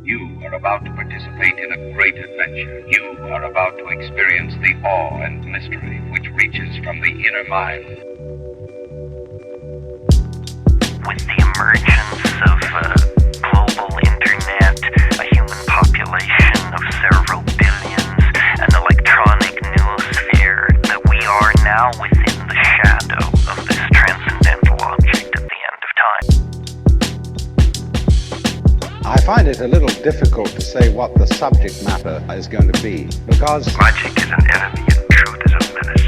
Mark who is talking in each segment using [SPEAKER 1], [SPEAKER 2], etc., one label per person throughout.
[SPEAKER 1] You are about to participate in a great adventure. You are about to experience the awe and mystery which reaches from the inner mind.
[SPEAKER 2] With the emergence of global internet, a human population of several billions, an electronic noosphere, that we are now within the shadow of this transcendental object at the end of time.
[SPEAKER 3] I find it a little difficult to say what the subject matter is going to be, because
[SPEAKER 2] Magic is an enemy and truth is a menace.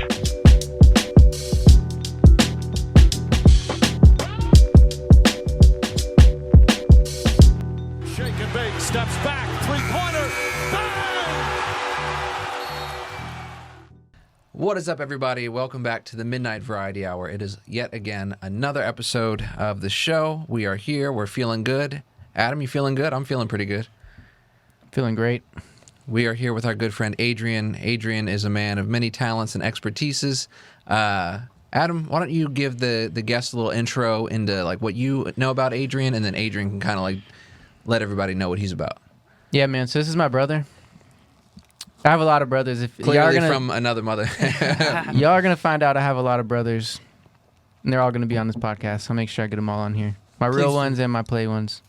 [SPEAKER 4] Shake and bake, steps back, three-pointer, bang!
[SPEAKER 5] What is up, everybody? Welcome back to the Midnight Variety Hour. It is yet again another episode of the show. We are here. We're feeling good. Adam, you feeling good? I'm feeling pretty good.
[SPEAKER 6] Feeling great.
[SPEAKER 5] We are here with our good friend Adrian. Adrian is a man of many talents and expertises. Adam, why don't you give the guests a little intro into like what you know about Adrian, and then Adrian can kind of like let everybody know what he's about.
[SPEAKER 6] Yeah, man. So this is my brother. I have a lot of brothers. If
[SPEAKER 5] Clearly from another mother.
[SPEAKER 6] y'all are gonna find out I have a lot of brothers, and they're all gonna be on this podcast. I'll make sure I get them all on here. My real ones and my play ones.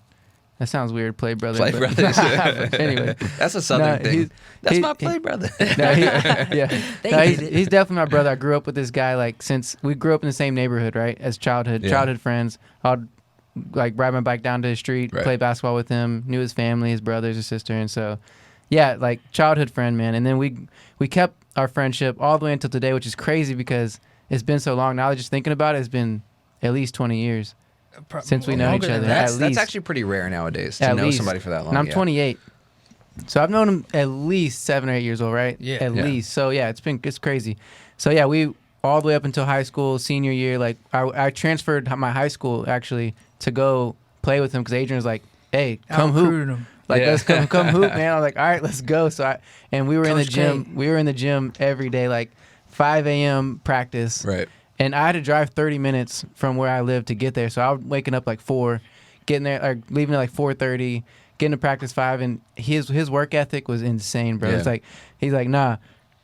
[SPEAKER 6] That sounds weird, play brother.
[SPEAKER 5] Play brothers.
[SPEAKER 6] Anyway,
[SPEAKER 5] that's a southern thing. That's my play brother.
[SPEAKER 6] He's definitely my brother. I grew up with this guy since we grew up in the same neighborhood, right? As childhood friends. I'd ride my bike down to the street, play basketball with him. Knew his family, his brothers, his sister, and so childhood friend, man. And then we kept our friendship all the way until today, which is crazy because it's been so long. Now just thinking about it, it's been at least 20 years. Since we know each other.
[SPEAKER 5] That's actually pretty rare nowadays to know somebody for that long.
[SPEAKER 6] And I'm 28. So I've known him at least 7 or 8 years old, right?
[SPEAKER 5] Yeah.
[SPEAKER 6] At least. So yeah, it's crazy. So yeah, we all the way up until high school, senior year, I transferred my high school actually to go play with him because Adrian was like, hey, come hoop. Let's come hoop, man. I was like, all right, let's go. We were in the gym. We were in the gym every day, 5 a.m. practice.
[SPEAKER 5] Right.
[SPEAKER 6] And I had to drive 30 minutes from where I lived to get there. So I was waking up 4, getting there, leaving at 4:30, getting to practice 5. And his work ethic was insane, bro.
[SPEAKER 5] Yeah.
[SPEAKER 6] It's he's like, nah,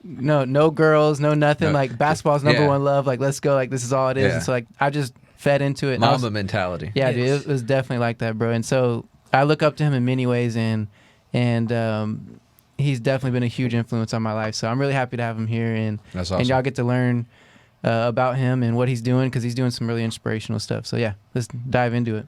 [SPEAKER 6] no girls, no nothing. Basketball's number one love. Let's go. This is all it is.
[SPEAKER 5] Yeah.
[SPEAKER 6] And so I just fed into it.
[SPEAKER 5] Mamba mentality.
[SPEAKER 6] Yeah, dude, it was definitely like that, bro. And so I look up to him in many ways, and he's definitely been a huge influence on my life. So I'm really happy to have him here, and
[SPEAKER 5] that's awesome.
[SPEAKER 6] And y'all get to learn about him and what he's doing because he's doing some really inspirational stuff. So yeah, let's dive into it.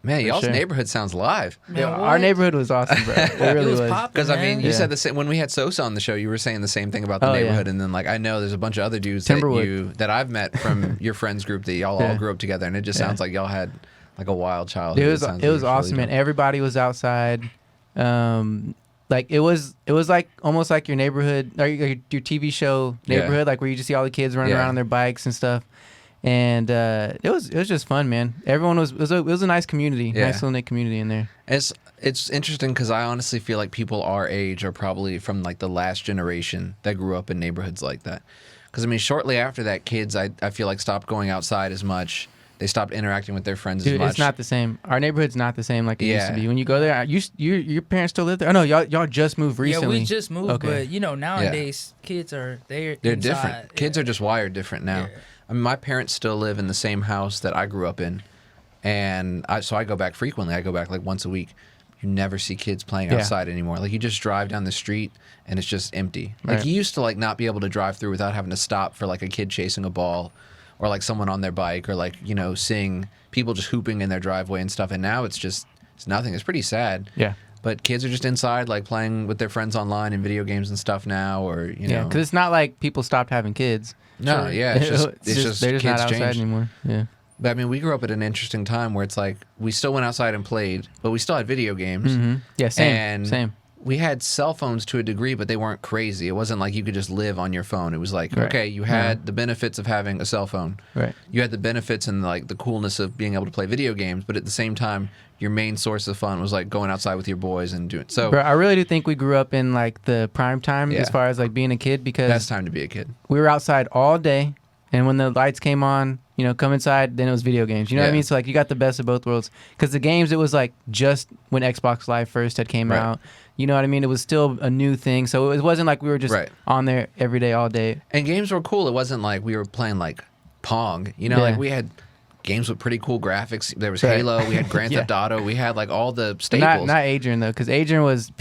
[SPEAKER 5] Man, y'all's neighborhood sounds live.
[SPEAKER 6] Man, our neighborhood was awesome, bro. It really was.
[SPEAKER 5] Because you said the same when we had Sosa on the show. You were saying the same thing about the neighborhood, and then I know there's a bunch of other dudes that I've met from your friends group that y'all all grew up together, and it just sounds like y'all had a wild childhood.
[SPEAKER 6] It was awesome, really man. Everybody was outside. It was almost like your neighborhood, or your TV show neighborhood, where you just see all the kids running around on their bikes and stuff. And it was just fun, man. Everyone it was a nice community, nice little knit community in there.
[SPEAKER 5] It's interesting because I honestly feel like people our age are probably from the last generation that grew up in neighborhoods like that. Because shortly after that, kids I feel like stopped going outside as much. They stopped interacting with their friends as much.
[SPEAKER 6] It's not the same. Our neighborhood's not the same like it used to be. When you go there, your parents still live there? Oh, no, y'all just moved recently.
[SPEAKER 7] Yeah, we just moved, but nowadays kids are they're
[SPEAKER 5] different. Kids are just wired different now. Yeah. My parents still live in the same house that I grew up in, and so I go back frequently. I go back once a week. You never see kids playing outside anymore. You just drive down the street and it's just empty.
[SPEAKER 6] Right.
[SPEAKER 5] You used to not be able to drive through without having to stop for a kid chasing a ball. Or someone on their bike, or seeing people just hooping in their driveway and stuff. And now it's nothing. It's pretty sad.
[SPEAKER 6] Yeah.
[SPEAKER 5] But kids are just inside, playing with their friends online in video games and stuff now, or
[SPEAKER 6] Yeah, because it's not like people stopped having kids.
[SPEAKER 5] No, yeah, it's just
[SPEAKER 6] they're
[SPEAKER 5] kids
[SPEAKER 6] just not outside
[SPEAKER 5] changed
[SPEAKER 6] anymore. Yeah.
[SPEAKER 5] But we grew up at an interesting time where it's we still went outside and played, but we still had video games.
[SPEAKER 6] Mm-hmm. Yeah, same.
[SPEAKER 5] We had cell phones to a degree, but they weren't crazy. It wasn't you could just live on your phone. It was okay, you had the benefits of having a cell phone.
[SPEAKER 6] Right.
[SPEAKER 5] You had the benefits and the coolness of being able to play video games, but at the same time, your main source of fun was going outside with your boys and doing so.
[SPEAKER 6] Bro, I really do think we grew up in the prime time as far as being a kid, because
[SPEAKER 5] best time to be a kid.
[SPEAKER 6] We were outside all day. And when the lights came on, you know, come inside, then it was video games. You know what I mean? So like you got the best of both worlds. Because the games, it was like just when Xbox Live first had came out. You know what I mean? It was still a new thing. So it wasn't like we were just on there every day, all day.
[SPEAKER 5] And games were cool. It wasn't like we were playing like Pong. You know, like we had games with pretty cool graphics. There was Halo. We had Grand Theft Auto. We had like all the staples.
[SPEAKER 6] Not Adrian though, because Adrian was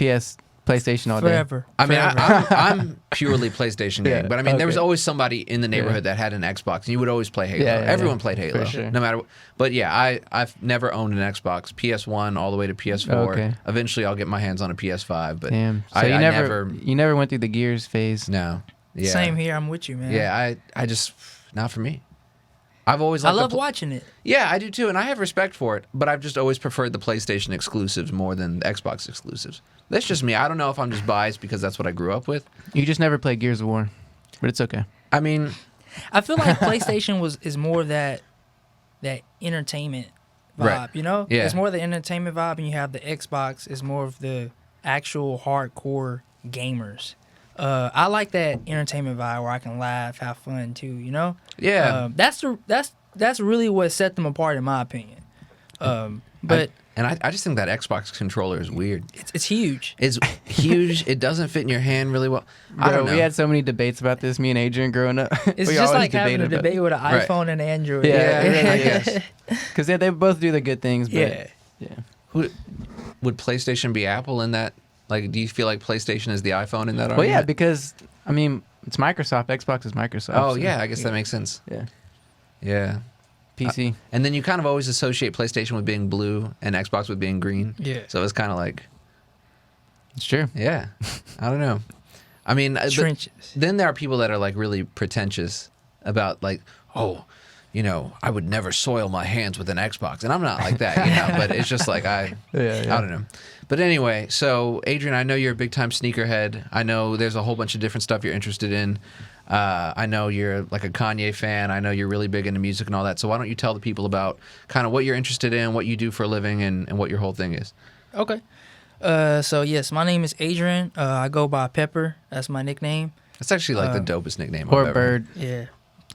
[SPEAKER 6] PlayStation all day.
[SPEAKER 7] Forever.
[SPEAKER 5] I mean, I'm purely PlayStation game, but I mean, there was always somebody in the neighborhood that had an Xbox, and you would always play Halo. Everyone played Halo, no matter. But yeah, I've never owned an Xbox. PS1 all the way to PS4.
[SPEAKER 6] Okay.
[SPEAKER 5] Eventually, I'll get my hands on a PS5. But
[SPEAKER 6] damn, so you never went through the Gears phase.
[SPEAKER 5] No. Yeah.
[SPEAKER 7] Same here. I'm with you, man.
[SPEAKER 5] Yeah, I just not for me. I've always
[SPEAKER 7] I love watching it.
[SPEAKER 5] Yeah, I do too, and I have respect for it. But I've just always preferred the PlayStation exclusives more than the Xbox exclusives. That's just me. I don't know if I'm just biased because that's what I grew up with.
[SPEAKER 6] You just never played Gears of War, but it's okay.
[SPEAKER 5] I mean,
[SPEAKER 7] I feel like PlayStation is more of that entertainment vibe. You know, it's more of the entertainment vibe, and you have the Xbox is more of the actual hardcore gamers. I like that entertainment vibe where I can laugh, have fun too. You know, that's really what set them apart, in my opinion. But
[SPEAKER 5] I just think that Xbox controller is weird.
[SPEAKER 7] It's huge.
[SPEAKER 5] It's huge. It doesn't fit in your hand really well. I don't know.
[SPEAKER 6] We had so many debates about this, me and Adrian growing up.
[SPEAKER 7] It's just like having a debate with an iPhone and Android.
[SPEAKER 6] Yeah. Because they both do the good things. But
[SPEAKER 5] Would PlayStation be Apple in that? Like, do you feel like PlayStation is the iPhone in that argument?
[SPEAKER 6] Well, yeah, because, I mean, it's Microsoft. Xbox is Microsoft.
[SPEAKER 5] Oh, yeah, I guess that makes sense. Yeah.
[SPEAKER 6] PC.
[SPEAKER 5] And then you kind of always associate PlayStation with being blue and Xbox with being green.
[SPEAKER 7] Yeah.
[SPEAKER 5] So it's kind of like...
[SPEAKER 6] It's true.
[SPEAKER 5] Yeah. I don't know. I mean...
[SPEAKER 7] Trenches.
[SPEAKER 5] Then there are people that are, like, really pretentious about, like, oh, you know, I would never soil my hands with an Xbox. And I'm not like that, you know, but it's just like I don't know. But anyway, so Adrian, I know you're a big time sneakerhead. I know there's a whole bunch of different stuff you're interested in. I know you're like a Kanye fan. I know you're really big into music and all that. So why don't you tell the people about kind of what you're interested in, what you do for a living, and what your whole thing is?
[SPEAKER 7] Okay. So yes, my name is Adrian. I go by Pepper. That's my nickname.
[SPEAKER 5] That's actually like the dopest nickname.
[SPEAKER 6] Or
[SPEAKER 5] I've ever
[SPEAKER 6] Bird.
[SPEAKER 7] Yeah.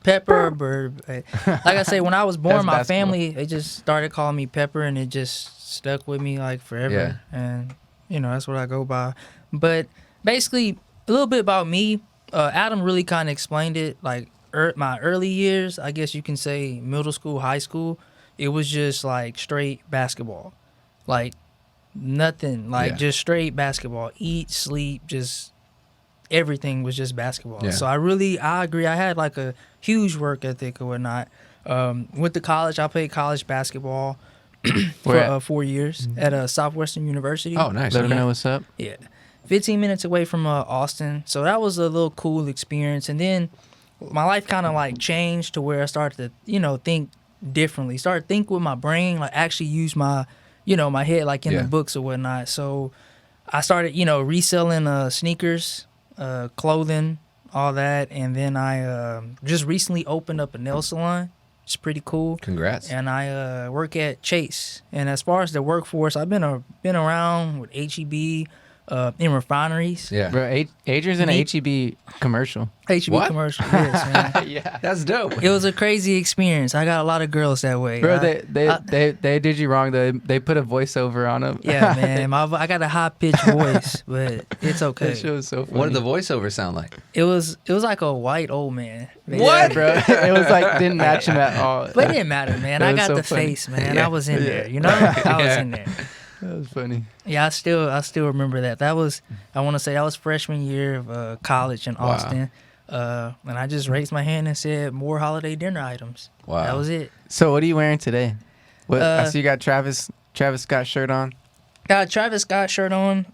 [SPEAKER 7] Pepper or Bird. Like I say, when I was born, my family, they just started calling me Pepper, and it just stuck with me like forever.
[SPEAKER 5] Yeah.
[SPEAKER 7] And, you know, that's what I go by. But basically, a little bit about me. Adam really kind of explained it. Like my early years, I guess you can say middle school, high school, it was just like straight basketball. Like nothing. Like just straight basketball. Eat, sleep, just everything was just basketball.
[SPEAKER 5] Yeah.
[SPEAKER 7] So I agree. I had like a huge work ethic or whatnot. Went to college. I played college basketball for 4 years at Southwestern University.
[SPEAKER 5] Oh, nice.
[SPEAKER 6] Let them know what's up.
[SPEAKER 7] Yeah. 15 minutes away from Austin. So that was a little cool experience. And then my life kind of like changed to where I started to, you know, think differently. Started think with my brain, like actually use my, you know, my head like in the books or whatnot. So I started, you know, reselling sneakers, clothing, all that. And then I just recently opened up a nail salon. It's pretty cool.
[SPEAKER 5] Congrats.
[SPEAKER 7] And I work at Chase. And as far as the workforce, I've been around with HEB, in refineries.
[SPEAKER 5] Yeah.
[SPEAKER 6] Bro, Adrian's in an HEB commercial.
[SPEAKER 7] HEB commercial, yes, man.
[SPEAKER 6] Yeah.
[SPEAKER 5] That's dope.
[SPEAKER 7] It was a crazy experience. I got a lot of girls that way.
[SPEAKER 6] Bro, they did you wrong. They put a voiceover on him.
[SPEAKER 7] Yeah, man. I got a high-pitched voice, but it's okay.
[SPEAKER 6] That shit was so funny.
[SPEAKER 5] What did the voiceover sound like?
[SPEAKER 7] It was like a white old man.
[SPEAKER 6] What, bro? It was like, didn't match him at all.
[SPEAKER 7] But it didn't matter, man. I got
[SPEAKER 6] so
[SPEAKER 7] the
[SPEAKER 6] funny.
[SPEAKER 7] face, man. I was in there, you know? I was in there.
[SPEAKER 6] That was funny.
[SPEAKER 7] Yeah, I still remember that. That was, I want to say, that was freshman year of college in Austin. And I just raised my hand and said, more holiday dinner items.
[SPEAKER 5] Wow.
[SPEAKER 7] That was it.
[SPEAKER 6] So what are you wearing today? What I see you got Travis Scott shirt on.
[SPEAKER 7] Got a Travis Scott shirt on.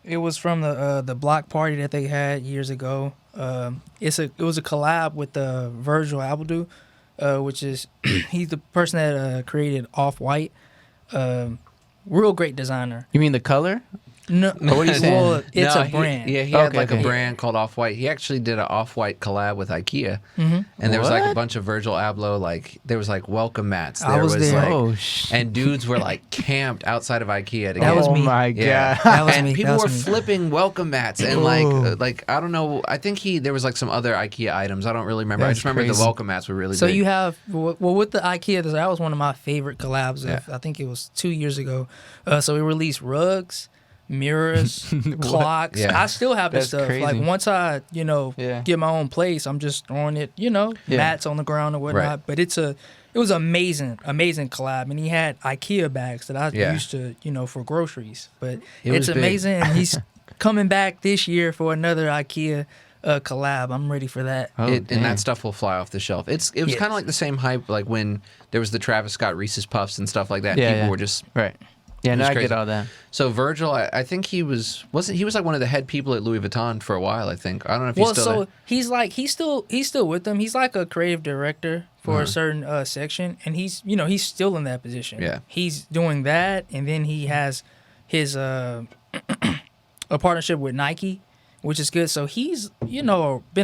[SPEAKER 7] It was from the block party that they had years ago. It was a collab with Virgil Abloh, which is he's the person that created Off-White. Real great designer.
[SPEAKER 6] You mean the color?
[SPEAKER 7] No,
[SPEAKER 6] what are you saying?
[SPEAKER 7] well, it's
[SPEAKER 5] No,
[SPEAKER 7] a brand.
[SPEAKER 5] He had
[SPEAKER 6] Okay,
[SPEAKER 5] like
[SPEAKER 6] okay.
[SPEAKER 5] a brand called Off-White. He actually did an Off-White collab with IKEA. And there was like a
[SPEAKER 6] What?
[SPEAKER 5] bunch of Virgil Abloh, like there was like welcome mats.
[SPEAKER 7] I
[SPEAKER 5] There
[SPEAKER 7] was there.
[SPEAKER 5] like,
[SPEAKER 6] Oh, shit.
[SPEAKER 5] and dudes were like camped outside of IKEA to
[SPEAKER 7] That
[SPEAKER 5] get
[SPEAKER 7] was
[SPEAKER 6] Oh
[SPEAKER 7] me.
[SPEAKER 6] my
[SPEAKER 5] Yeah,
[SPEAKER 6] god.
[SPEAKER 7] That was
[SPEAKER 5] and
[SPEAKER 7] me.
[SPEAKER 5] people
[SPEAKER 7] That
[SPEAKER 5] were
[SPEAKER 7] was me.
[SPEAKER 5] flipping welcome mats and like I don't know. I think there was like some other IKEA items. I don't really remember. I
[SPEAKER 6] That's
[SPEAKER 5] just remember the
[SPEAKER 6] crazy.
[SPEAKER 5] welcome mats were really
[SPEAKER 7] So
[SPEAKER 5] big.
[SPEAKER 7] you have well with the IKEA. That was one of my favorite collabs.
[SPEAKER 5] Yeah.
[SPEAKER 7] I think it was 2 years ago. So we released rugs, mirrors, clocks.
[SPEAKER 5] Yeah.
[SPEAKER 7] I still have this
[SPEAKER 6] That's
[SPEAKER 7] stuff.
[SPEAKER 6] crazy.
[SPEAKER 7] Like once I
[SPEAKER 6] Yeah.
[SPEAKER 7] get my own place, I'm just throwing it
[SPEAKER 6] Yeah.
[SPEAKER 7] mats on the ground or whatnot.
[SPEAKER 5] Right.
[SPEAKER 7] But it was amazing collab, and he had IKEA bags that I
[SPEAKER 5] Yeah.
[SPEAKER 7] used to for groceries. But
[SPEAKER 5] It
[SPEAKER 7] it's
[SPEAKER 5] was big.
[SPEAKER 7] amazing, and he's coming back this year for another IKEA collab. I'm ready for that.
[SPEAKER 6] Oh,
[SPEAKER 5] And
[SPEAKER 6] damn.
[SPEAKER 5] that stuff will fly off the shelf. It was
[SPEAKER 7] Yes.
[SPEAKER 5] kind of like the same hype, like when there was the Travis Scott Reese's Puffs and stuff like that.
[SPEAKER 6] Yeah,
[SPEAKER 5] People
[SPEAKER 6] yeah.
[SPEAKER 5] were just
[SPEAKER 6] Right. Yeah, no,
[SPEAKER 5] was
[SPEAKER 6] I
[SPEAKER 5] crazy.
[SPEAKER 6] get all that.
[SPEAKER 5] so. Virgil, I think he was like one of the head people at Louis Vuitton for a while. I think I don't know if he's
[SPEAKER 7] Well,
[SPEAKER 5] still
[SPEAKER 7] so
[SPEAKER 5] there.
[SPEAKER 7] he's still with them. He's like a creative director for a certain section, and he's still in that position.
[SPEAKER 5] Yeah.
[SPEAKER 7] He's doing that, and then he has his a partnership with Nike, which is good. So he's been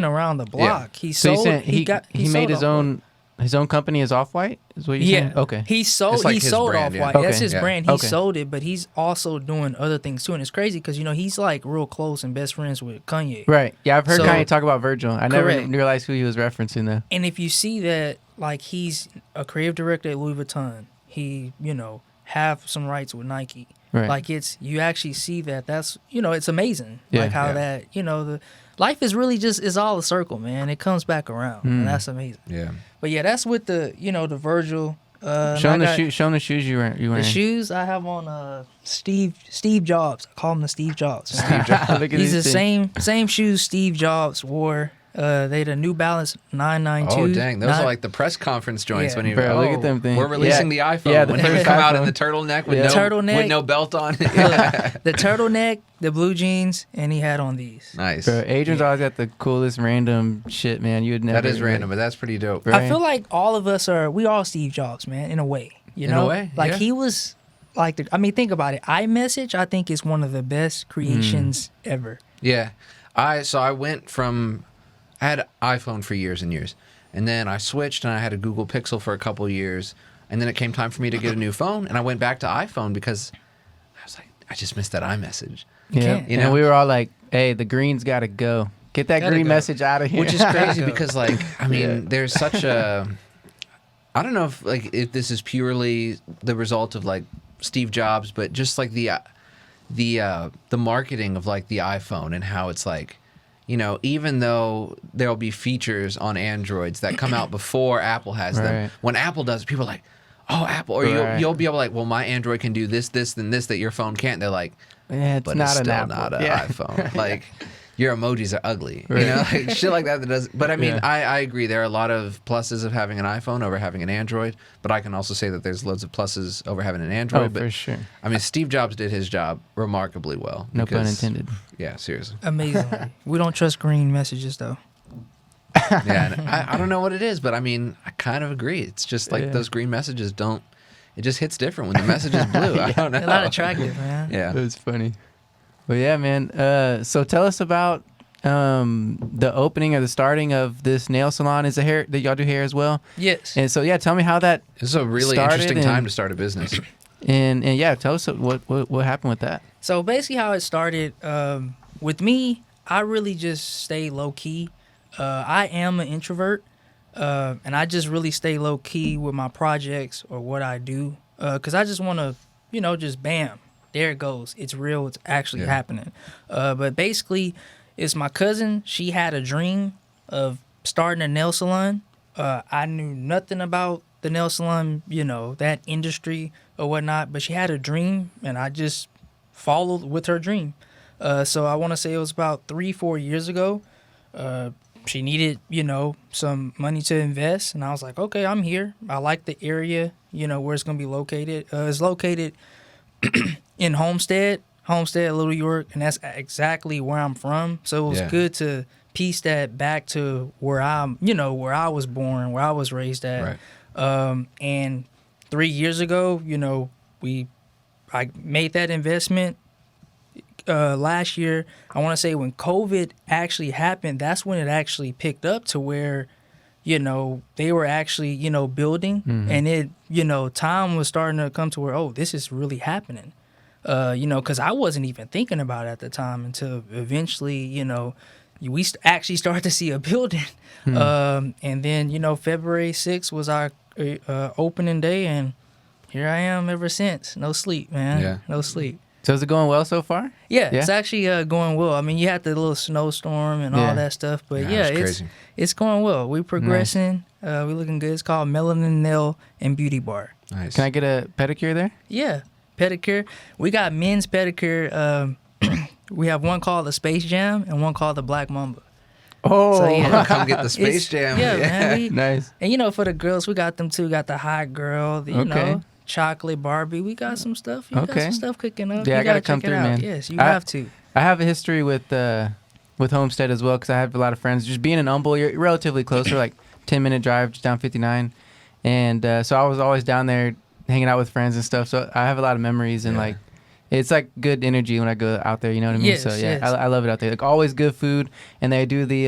[SPEAKER 7] around the block. He
[SPEAKER 6] So
[SPEAKER 7] sold.
[SPEAKER 6] you saying he
[SPEAKER 7] sold
[SPEAKER 6] made his
[SPEAKER 7] Off-White.
[SPEAKER 6] own company as Off-White? Is what you're
[SPEAKER 7] Yeah.
[SPEAKER 6] saying? Okay.
[SPEAKER 7] He sold.
[SPEAKER 5] It's like
[SPEAKER 7] he
[SPEAKER 5] his
[SPEAKER 7] sold
[SPEAKER 5] brand, yeah.
[SPEAKER 7] Off-White. That's
[SPEAKER 6] Okay.
[SPEAKER 7] his
[SPEAKER 5] Yeah.
[SPEAKER 7] brand. He
[SPEAKER 6] Okay.
[SPEAKER 7] sold it, but he's also doing other things too. And it's crazy because he's like real close and best friends with Kanye.
[SPEAKER 6] Right. Yeah, I've heard
[SPEAKER 7] So-
[SPEAKER 6] Kanye talk about Virgil. I never
[SPEAKER 7] Correct.
[SPEAKER 6] realized who he was referencing though.
[SPEAKER 7] And if you see that, like, he's a creative director at Louis Vuitton, he, have some rights with Nike.
[SPEAKER 6] Right.
[SPEAKER 7] Like, you actually see that. That's, it's amazing.
[SPEAKER 6] Yeah.
[SPEAKER 7] Like how
[SPEAKER 5] Yeah.
[SPEAKER 7] that, the life is really is all a circle, man. It comes back around. And that's amazing.
[SPEAKER 5] Yeah.
[SPEAKER 7] But yeah, that's with the, the Virgil.
[SPEAKER 6] Show him the shoes you wearing.
[SPEAKER 7] The shoes I have on Steve Jobs. I call him the Steve Jobs.
[SPEAKER 6] Look at
[SPEAKER 7] These are
[SPEAKER 6] these things.
[SPEAKER 7] same shoes Steve Jobs wore. They the New Balance 992.
[SPEAKER 5] Oh dang, those are like the press conference joints
[SPEAKER 7] Yeah.
[SPEAKER 5] when you
[SPEAKER 6] Bro, look
[SPEAKER 5] oh,
[SPEAKER 6] at them things.
[SPEAKER 5] We're releasing
[SPEAKER 6] Yeah.
[SPEAKER 5] the iPhone.
[SPEAKER 6] Yeah, the
[SPEAKER 5] when he would
[SPEAKER 6] first
[SPEAKER 5] come out in
[SPEAKER 6] iPhone.
[SPEAKER 5] the turtleneck with
[SPEAKER 6] Yeah.
[SPEAKER 5] no
[SPEAKER 7] Turtleneck.
[SPEAKER 5] with no belt on.
[SPEAKER 7] Look, the turtleneck, the blue jeans, and he had on these.
[SPEAKER 5] Nice.
[SPEAKER 6] Bro, Adrian's always got the coolest random shit, man. You would never.
[SPEAKER 5] That is random, but that's pretty dope.
[SPEAKER 6] Right.
[SPEAKER 7] I feel like all of us we all Steve Jobs, man, in a way. You
[SPEAKER 5] In a
[SPEAKER 7] know,
[SPEAKER 5] way,
[SPEAKER 7] like
[SPEAKER 5] yeah.
[SPEAKER 7] he was like think about it. iMessage, I think, is one of the best creations ever.
[SPEAKER 5] Yeah. I went from I had iPhone for years and years. And then I switched and I had a Google Pixel for a couple years. And then it came time for me to get a new phone and I went back to iPhone because I was like, I just missed that iMessage.
[SPEAKER 6] Yeah.
[SPEAKER 7] can't.
[SPEAKER 5] You
[SPEAKER 6] And
[SPEAKER 5] know?
[SPEAKER 6] we were all like, "Hey, the green's got to go. Get that
[SPEAKER 7] Gotta
[SPEAKER 6] green
[SPEAKER 7] go."
[SPEAKER 6] message out of here."
[SPEAKER 5] Which is crazy because like I mean, there's such a I don't know if this is purely the result of like Steve Jobs, but just like the marketing of like the iPhone and how it's like, even though there'll be features on Androids that come out before Apple has them,
[SPEAKER 6] Right.
[SPEAKER 5] when Apple does, people are like, oh, Apple, or
[SPEAKER 6] Right.
[SPEAKER 5] you'll be able to like, well, my Android can do this, and this that your phone can't. They're like,
[SPEAKER 6] Yeah, it's
[SPEAKER 5] but
[SPEAKER 6] not
[SPEAKER 5] it's
[SPEAKER 6] an
[SPEAKER 5] still
[SPEAKER 6] Apple.
[SPEAKER 5] not an
[SPEAKER 6] Yeah.
[SPEAKER 5] iPhone. Like your emojis are ugly,
[SPEAKER 6] Right.
[SPEAKER 5] like shit like that does. But I mean,
[SPEAKER 6] Yeah.
[SPEAKER 5] I agree. There are a lot of pluses of having an iPhone over having an Android. But I can also say that there's loads of pluses over having an Android.
[SPEAKER 6] Oh,
[SPEAKER 5] but
[SPEAKER 6] for sure.
[SPEAKER 5] I mean, Steve Jobs did his job remarkably well.
[SPEAKER 6] No pun
[SPEAKER 5] because-
[SPEAKER 6] intended.
[SPEAKER 5] Yeah, seriously.
[SPEAKER 7] Amazingly. We don't trust green messages though.
[SPEAKER 5] Yeah, and I don't know what it is, but I mean, I kind of agree. It's just like
[SPEAKER 6] Yeah.
[SPEAKER 5] those green messages don't. It just hits different when the message is blue. I don't know.
[SPEAKER 7] They're not attractive, man.
[SPEAKER 5] Yeah.
[SPEAKER 6] That's funny. Well, yeah, man. So tell us about the opening or the starting of this nail salon. Is the hair that y'all do hair as well?
[SPEAKER 7] Yes.
[SPEAKER 6] And so yeah, tell me how that
[SPEAKER 5] This is a really
[SPEAKER 6] started
[SPEAKER 5] interesting time
[SPEAKER 6] and-
[SPEAKER 5] to start a business.
[SPEAKER 6] and yeah, tell us what happened with that.
[SPEAKER 7] So basically, how it started with me, I really just stay low key. I am an introvert, and I just really stay low key with my projects or what I do, because I just want to, just bam, there it goes. It's real. It's actually happening. But basically, it's my cousin. She had a dream of starting a nail salon. I knew nothing about the nail salon, that industry or whatnot, but she had a dream, and I just followed with her dream. So I want to say it was about 3-4 years ago. She needed, some money to invest, and I was like, okay, I'm here. I like the area, where it's gonna be located. It's located in Homestead, Little York, and that's exactly where I'm from. So it was good to piece that back to where where I was born, where I was raised at.
[SPEAKER 5] Right.
[SPEAKER 7] And 3 years ago, I made that investment, last year, I want to say when COVID actually happened, that's when it actually picked up to where, you know, they were actually, you know, building, and it, you know, time was starting to come to where, oh, this is really happening. You know, because I wasn't even thinking about it at the time until eventually, you know, we actually started to see a building. And then, you know, February 6th was our opening day, and here I am ever since. No sleep, man.
[SPEAKER 5] Yeah.
[SPEAKER 7] No sleep.
[SPEAKER 6] So is it going well so far?
[SPEAKER 7] Yeah, it's actually going well. I mean, you had the little snowstorm and all that stuff, but it's going well. We're progressing. We're looking good. It's called Melanin Nail and Beauty Bar.
[SPEAKER 5] Nice.
[SPEAKER 6] Can I get a pedicure there?
[SPEAKER 7] Yeah, pedicure. We got men's pedicure. We have one called the Space Jam and one called the Black Mamba.
[SPEAKER 6] Oh,
[SPEAKER 7] So, yeah.
[SPEAKER 5] Come get the Space Jam.
[SPEAKER 7] Yeah, man.
[SPEAKER 6] nice.
[SPEAKER 7] And you know, for the girls, we got them too. Got the hot girl, you know, chocolate Barbie. We got some stuff. You got some stuff cooking up.
[SPEAKER 6] Yeah,
[SPEAKER 7] you
[SPEAKER 6] I gotta
[SPEAKER 7] check
[SPEAKER 6] come
[SPEAKER 7] it
[SPEAKER 6] through,
[SPEAKER 7] out.
[SPEAKER 6] man.
[SPEAKER 7] Yes, you have to.
[SPEAKER 6] I have a history with Homestead as well because I have a lot of friends. Just being in Humble, you're relatively close. We're like 10-minute drive just down 59, and so I was always down there hanging out with friends and stuff. So I have a lot of memories and like. It's like good energy when I go out there, you know what I mean?
[SPEAKER 7] Yes,
[SPEAKER 6] so yeah,
[SPEAKER 7] yes.
[SPEAKER 6] I love it out there. Like always good food, and they do the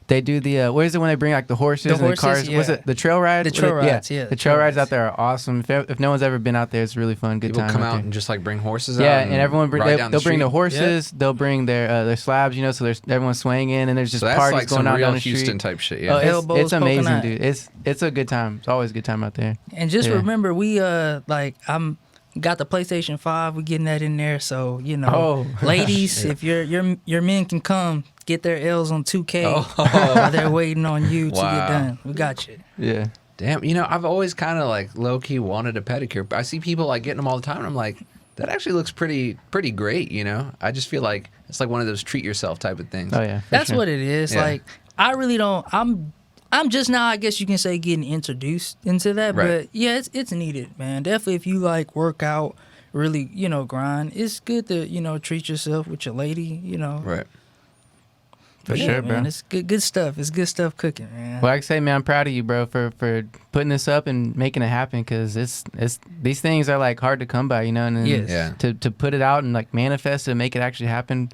[SPEAKER 6] what is it when they bring like the horses and the cars?
[SPEAKER 7] yeah.
[SPEAKER 6] What's it? The trail ride?
[SPEAKER 7] The trail rides, yeah.
[SPEAKER 6] The trail rides out there are awesome. If no one's ever been out there, it's really fun. Good
[SPEAKER 5] People
[SPEAKER 6] time.
[SPEAKER 5] come
[SPEAKER 6] out
[SPEAKER 5] out
[SPEAKER 6] there.
[SPEAKER 5] and just like bring horses out.
[SPEAKER 6] Yeah, and everyone they'll bring their
[SPEAKER 5] street.
[SPEAKER 6] horses. They'll bring their slabs, you know. So there's everyone's swaying in, and there's just
[SPEAKER 5] So that's
[SPEAKER 6] parties
[SPEAKER 5] like
[SPEAKER 6] going
[SPEAKER 5] some
[SPEAKER 6] on
[SPEAKER 5] real
[SPEAKER 6] down the
[SPEAKER 5] Houston
[SPEAKER 6] street.
[SPEAKER 5] type shit.
[SPEAKER 6] Oh,
[SPEAKER 5] Yeah.
[SPEAKER 7] Elbows
[SPEAKER 6] it's amazing,
[SPEAKER 7] poking out.
[SPEAKER 6] dude. It's a good time. It's always a good time out there.
[SPEAKER 7] And just
[SPEAKER 6] Yeah.
[SPEAKER 7] remember, we I'm got the PlayStation 5. We're getting that in there, so you know, ladies, if your men can come get their L's on 2K while they're waiting on you to
[SPEAKER 5] Wow.
[SPEAKER 7] get done. We got you.
[SPEAKER 6] Yeah.
[SPEAKER 5] Damn, you know, I've always kind of like low key wanted a pedicure. But I see people like getting them all the time, and I'm like, that actually looks pretty great. You know, I just feel like it's like one of those treat yourself type of things.
[SPEAKER 6] Oh yeah. for
[SPEAKER 7] That's
[SPEAKER 6] sure.
[SPEAKER 7] what it is.
[SPEAKER 5] Yeah.
[SPEAKER 7] Like I really don't. I'm just now, I guess you can say, getting introduced into that.
[SPEAKER 5] Right.
[SPEAKER 7] But yeah, it's needed, man. Definitely, if you like work out, really, you know, grind. It's good to, you know, treat yourself with your lady, you know.
[SPEAKER 5] Right.
[SPEAKER 6] For
[SPEAKER 7] Yeah,
[SPEAKER 6] sure,
[SPEAKER 7] man,
[SPEAKER 6] bro.
[SPEAKER 7] it's good stuff. It's good stuff cooking, man.
[SPEAKER 6] Well, I can say, man, I'm proud of you, bro, for putting this up and making it happen. Because it's these things are like hard to come by, you know. And then
[SPEAKER 7] Yes.
[SPEAKER 5] Yeah.
[SPEAKER 6] to put it out and like manifest it and make it actually happen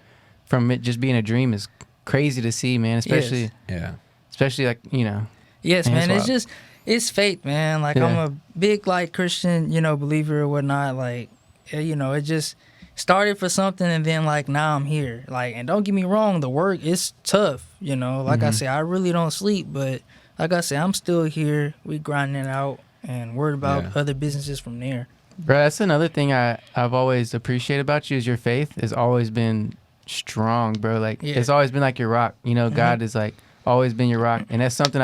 [SPEAKER 6] from it just being a dream is crazy to see, man. Especially
[SPEAKER 5] Yeah.
[SPEAKER 6] like, you know.
[SPEAKER 7] Yes,
[SPEAKER 6] Man,
[SPEAKER 7] man.
[SPEAKER 6] it's
[SPEAKER 7] It's
[SPEAKER 6] wild.
[SPEAKER 7] just, it's fate, man. Like,
[SPEAKER 6] Yeah.
[SPEAKER 7] I'm a big, like, Christian, you know, believer or whatnot. Like, you know, it just started for something, and then, like, now I'm here. Like, and don't get me wrong, the work is tough, you know. Like I say, I really don't sleep, but like I say, I'm still here. We grinding it out and worried about other businesses from there.
[SPEAKER 6] Bro, that's another thing I've always appreciated about you is your faith has always been strong, bro. Like, it's always been like your rock. You know, God is like always been your rock. And that's something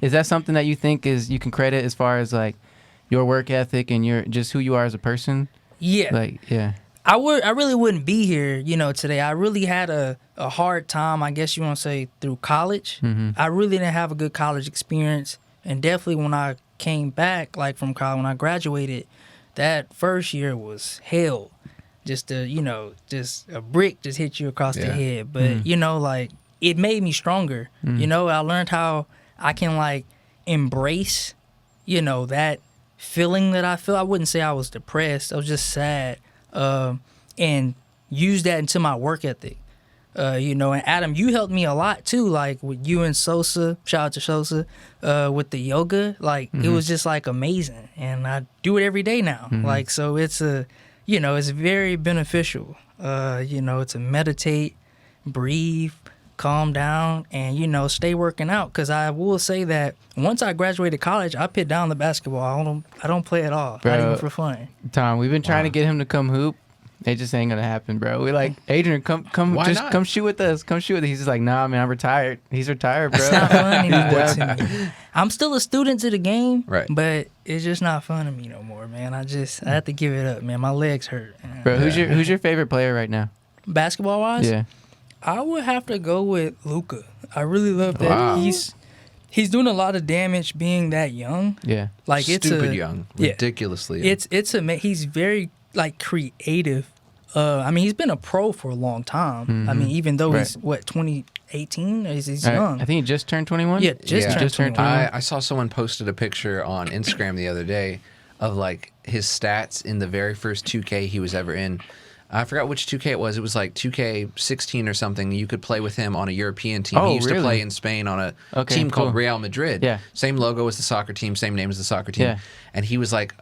[SPEAKER 6] is that something that you think you can credit as far as like your work ethic and your just who you are as a person?
[SPEAKER 7] Yeah.
[SPEAKER 6] Like, yeah.
[SPEAKER 7] I really wouldn't be here, you know, today. I really had a hard time, I guess you want to say, through college. I really didn't have a good college experience. And definitely when I came back, like from college, when I graduated, that first year was hell. Just just a brick just hit you across the head. But, you know, like, it made me stronger. You know, I learned how I can, like, embrace, you know, that feeling that I feel. I wouldn't say I was depressed. I was just sad. And use that into my work ethic. You know, and Adam, you helped me a lot too, like with you and Sosa, shout out to Sosa, with the yoga. Like, it was just like amazing. And I do it every day now. Like, so it's it's very beneficial, you know, to meditate, breathe, calm down, and, you know, stay working out. Because I will say that once I graduated college, I put down the basketball. I don't play at all,
[SPEAKER 6] Bro,
[SPEAKER 7] not even for fun.
[SPEAKER 6] Tom, we've been trying to get him to come hoop. It just ain't gonna happen, bro. We like, Adrian, come,
[SPEAKER 5] Why
[SPEAKER 6] just
[SPEAKER 5] not?
[SPEAKER 6] come shoot with us. Come shoot with us. He's just like, nah, man, I'm retired. He's retired, bro.
[SPEAKER 7] It's not fun anymore to me. I'm still a student to the game,
[SPEAKER 5] Right.
[SPEAKER 7] but it's just not fun to me no more, man. I have to give it up, man. My legs hurt.
[SPEAKER 6] Bro, who's your favorite player right now?
[SPEAKER 7] Basketball wise,
[SPEAKER 6] Yeah.
[SPEAKER 7] I would have to go with Luka. I really love that.
[SPEAKER 5] Wow.
[SPEAKER 7] He's doing a lot of damage being that young.
[SPEAKER 6] Yeah.
[SPEAKER 7] Like,
[SPEAKER 5] Stupid young. Ridiculously young.
[SPEAKER 7] He's very, like, creative. I mean, he's been a pro for a long time. I mean, even though he's 2018, he's young.
[SPEAKER 6] I think he just turned 21.
[SPEAKER 7] Yeah, just turned 21.
[SPEAKER 5] I saw someone posted a picture on Instagram the other day of like his stats in the very first 2K he was ever in. I forgot which 2K it was. It was like 2K16 or something. You could play with him on a European team.
[SPEAKER 6] Oh,
[SPEAKER 5] He used to
[SPEAKER 6] really?
[SPEAKER 5] play in Spain on a team
[SPEAKER 6] cool.
[SPEAKER 5] called Real Madrid.
[SPEAKER 6] Yeah.
[SPEAKER 5] Same logo as the soccer team, same name as the soccer team.
[SPEAKER 6] Yeah.
[SPEAKER 5] And he was like